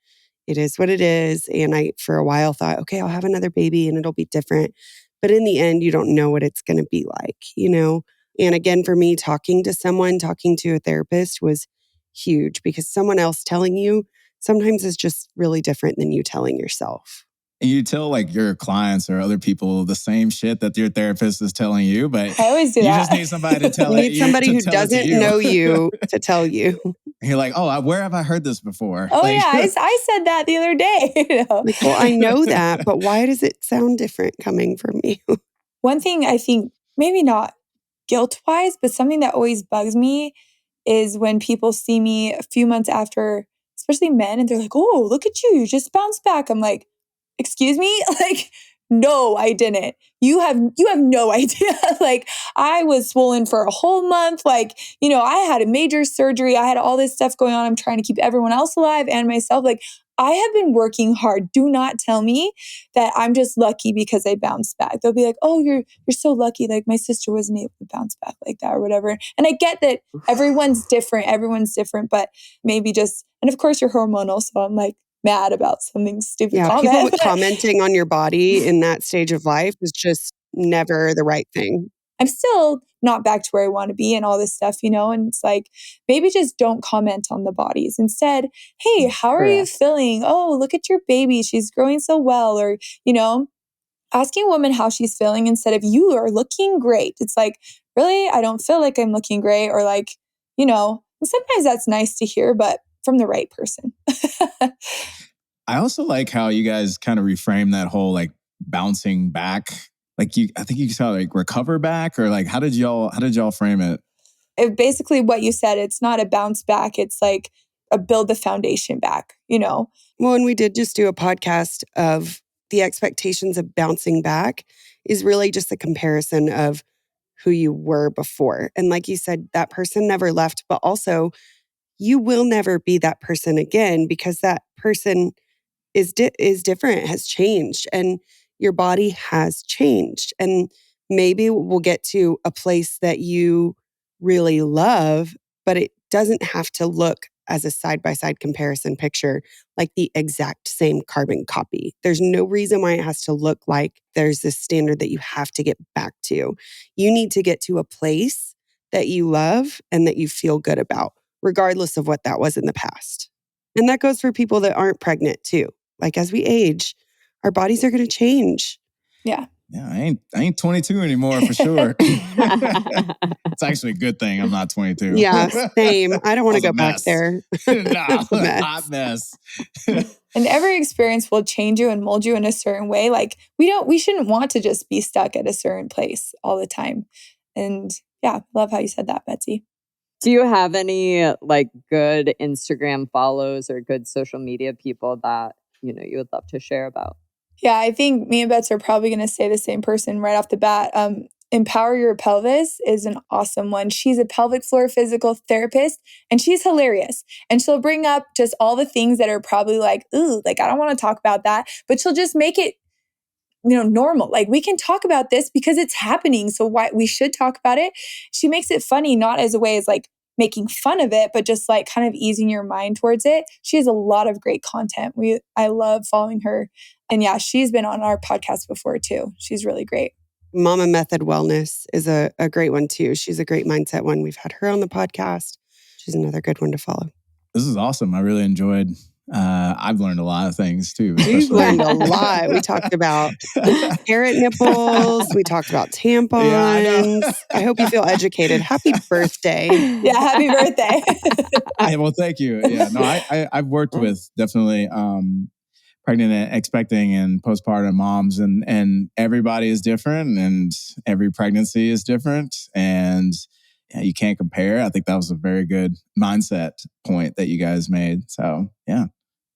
it is what it is. And I, for a while, thought, okay, I'll have another baby and it'll be different. But in the end, you don't know what it's going to be like, you know? And again, for me, talking to a therapist was huge because someone else telling you sometimes is just really different than you telling yourself. And you tell like your clients or other people the same shit that your therapist is telling you, but I always do you that. just need somebody to tell You it. need somebody who tell it to doesn't you. know you to tell you. And you're like, oh, where have I heard this before? Oh like, yeah, I said that the other day. You know? Like, well, I know that, but why does it sound different coming from you? One thing I think, maybe not guilt-wise, but something that always bugs me is when people see me a few months after, especially men, and they're like, oh, look at you just bounced back. I'm like, excuse me? Like, no, I didn't. You have no idea. Like, I was swollen for a whole month. Like, you know, I had a major surgery. I had all this stuff going on. I'm trying to keep everyone else alive and myself. Like, I have been working hard. Do not tell me that I'm just lucky because I bounced back. They'll be like, oh, you're so lucky. Like, my sister wasn't able to bounce back like that or whatever. And I get that everyone's different, but maybe just, and of course you're hormonal. So I'm like, mad about something stupid Yeah, comment. people commenting on your body in that stage of life is just never the right thing. I'm still not back to where I want to be and all this stuff, you know? And it's like, maybe just don't comment on the bodies. Instead, hey, how are you feeling? Oh, look at your baby. She's growing so well. Or, you know, asking a woman how she's feeling instead of you are looking great. It's like, really? I don't feel like I'm looking great. Or like, you know, and sometimes that's nice to hear, but from the right person. I also like how you guys kind of reframe that whole like bouncing back. Like I think you saw like recover back, or like how did y'all frame it? Basically what you said, it's not a bounce back. It's like a build the foundation back, you know? Well, and we did just do a podcast of the expectations of bouncing back is really just a comparison of who you were before. And like you said, that person never left, but also you will never be that person again because that person is different, has changed, and your body has changed. And maybe we'll get to a place that you really love, but it doesn't have to look as a side-by-side comparison picture like the exact same carbon copy. There's no reason why it has to look like there's this standard that you have to get back to. You need to get to a place that you love and that you feel good about, regardless of what that was in the past. And that goes for people that aren't pregnant too. Like as we age, our bodies are going to change. Yeah. Yeah, I ain't 22 anymore for sure. It's actually a good thing I'm not 22. Yeah, same. I don't want to go back mess. there. Nah, Mess. hot mess. And every experience will change you and mold you in a certain way. Like we shouldn't want to just be stuck at a certain place all the time. And yeah, love how you said that, Betsy. Do you have any like good Instagram follows or good social media people that, you know, you would love to share about? Yeah, I think me and Bets are probably going to say the same person right off the bat. Empower Your Pelvis is an awesome one. She's a pelvic floor physical therapist and she's hilarious. And she'll bring up just all the things that are probably like, ooh, like I don't want to talk about that, but she'll just make it, you know, normal. Like we can talk about this because it's happening. So why we should talk about it. She makes it funny, not as a way as like making fun of it, but just like kind of easing your mind towards it. She has a lot of great content. I love following her. And yeah, she's been on our podcast before too. She's really great. Mama Method Wellness is a great one too. She's a great mindset one. We've had her on the podcast. She's another good one to follow. This is awesome. I really enjoyed. I've learned a lot of things too. We've learned a lot. We talked about carrot nipples. We talked about tampons. Yeah, I hope you feel educated. Happy birthday. Yeah, happy birthday. Well, thank you. Yeah, no, I've worked with definitely pregnant and expecting and postpartum moms, and everybody is different, and every pregnancy is different, and you can't compare. I think that was a very good mindset point that you guys made. So yeah,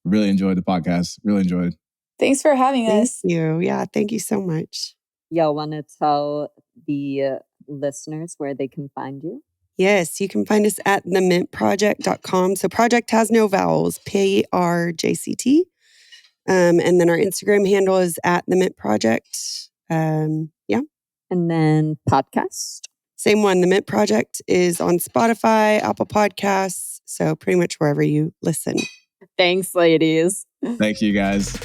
really enjoyed the podcast. Really enjoyed. Thanks for having us. Thank you. Yeah, thank you so much. Y'all want to tell the listeners where they can find you? Yes, you can find us at themintproject.com. So project has no vowels, PRJCT. And then our Instagram handle is at the Mint Project. Yeah. And then podcast. Same one. The Mint Project is on Spotify, Apple Podcasts. So pretty much wherever you listen. Thanks, ladies. Thank you, guys.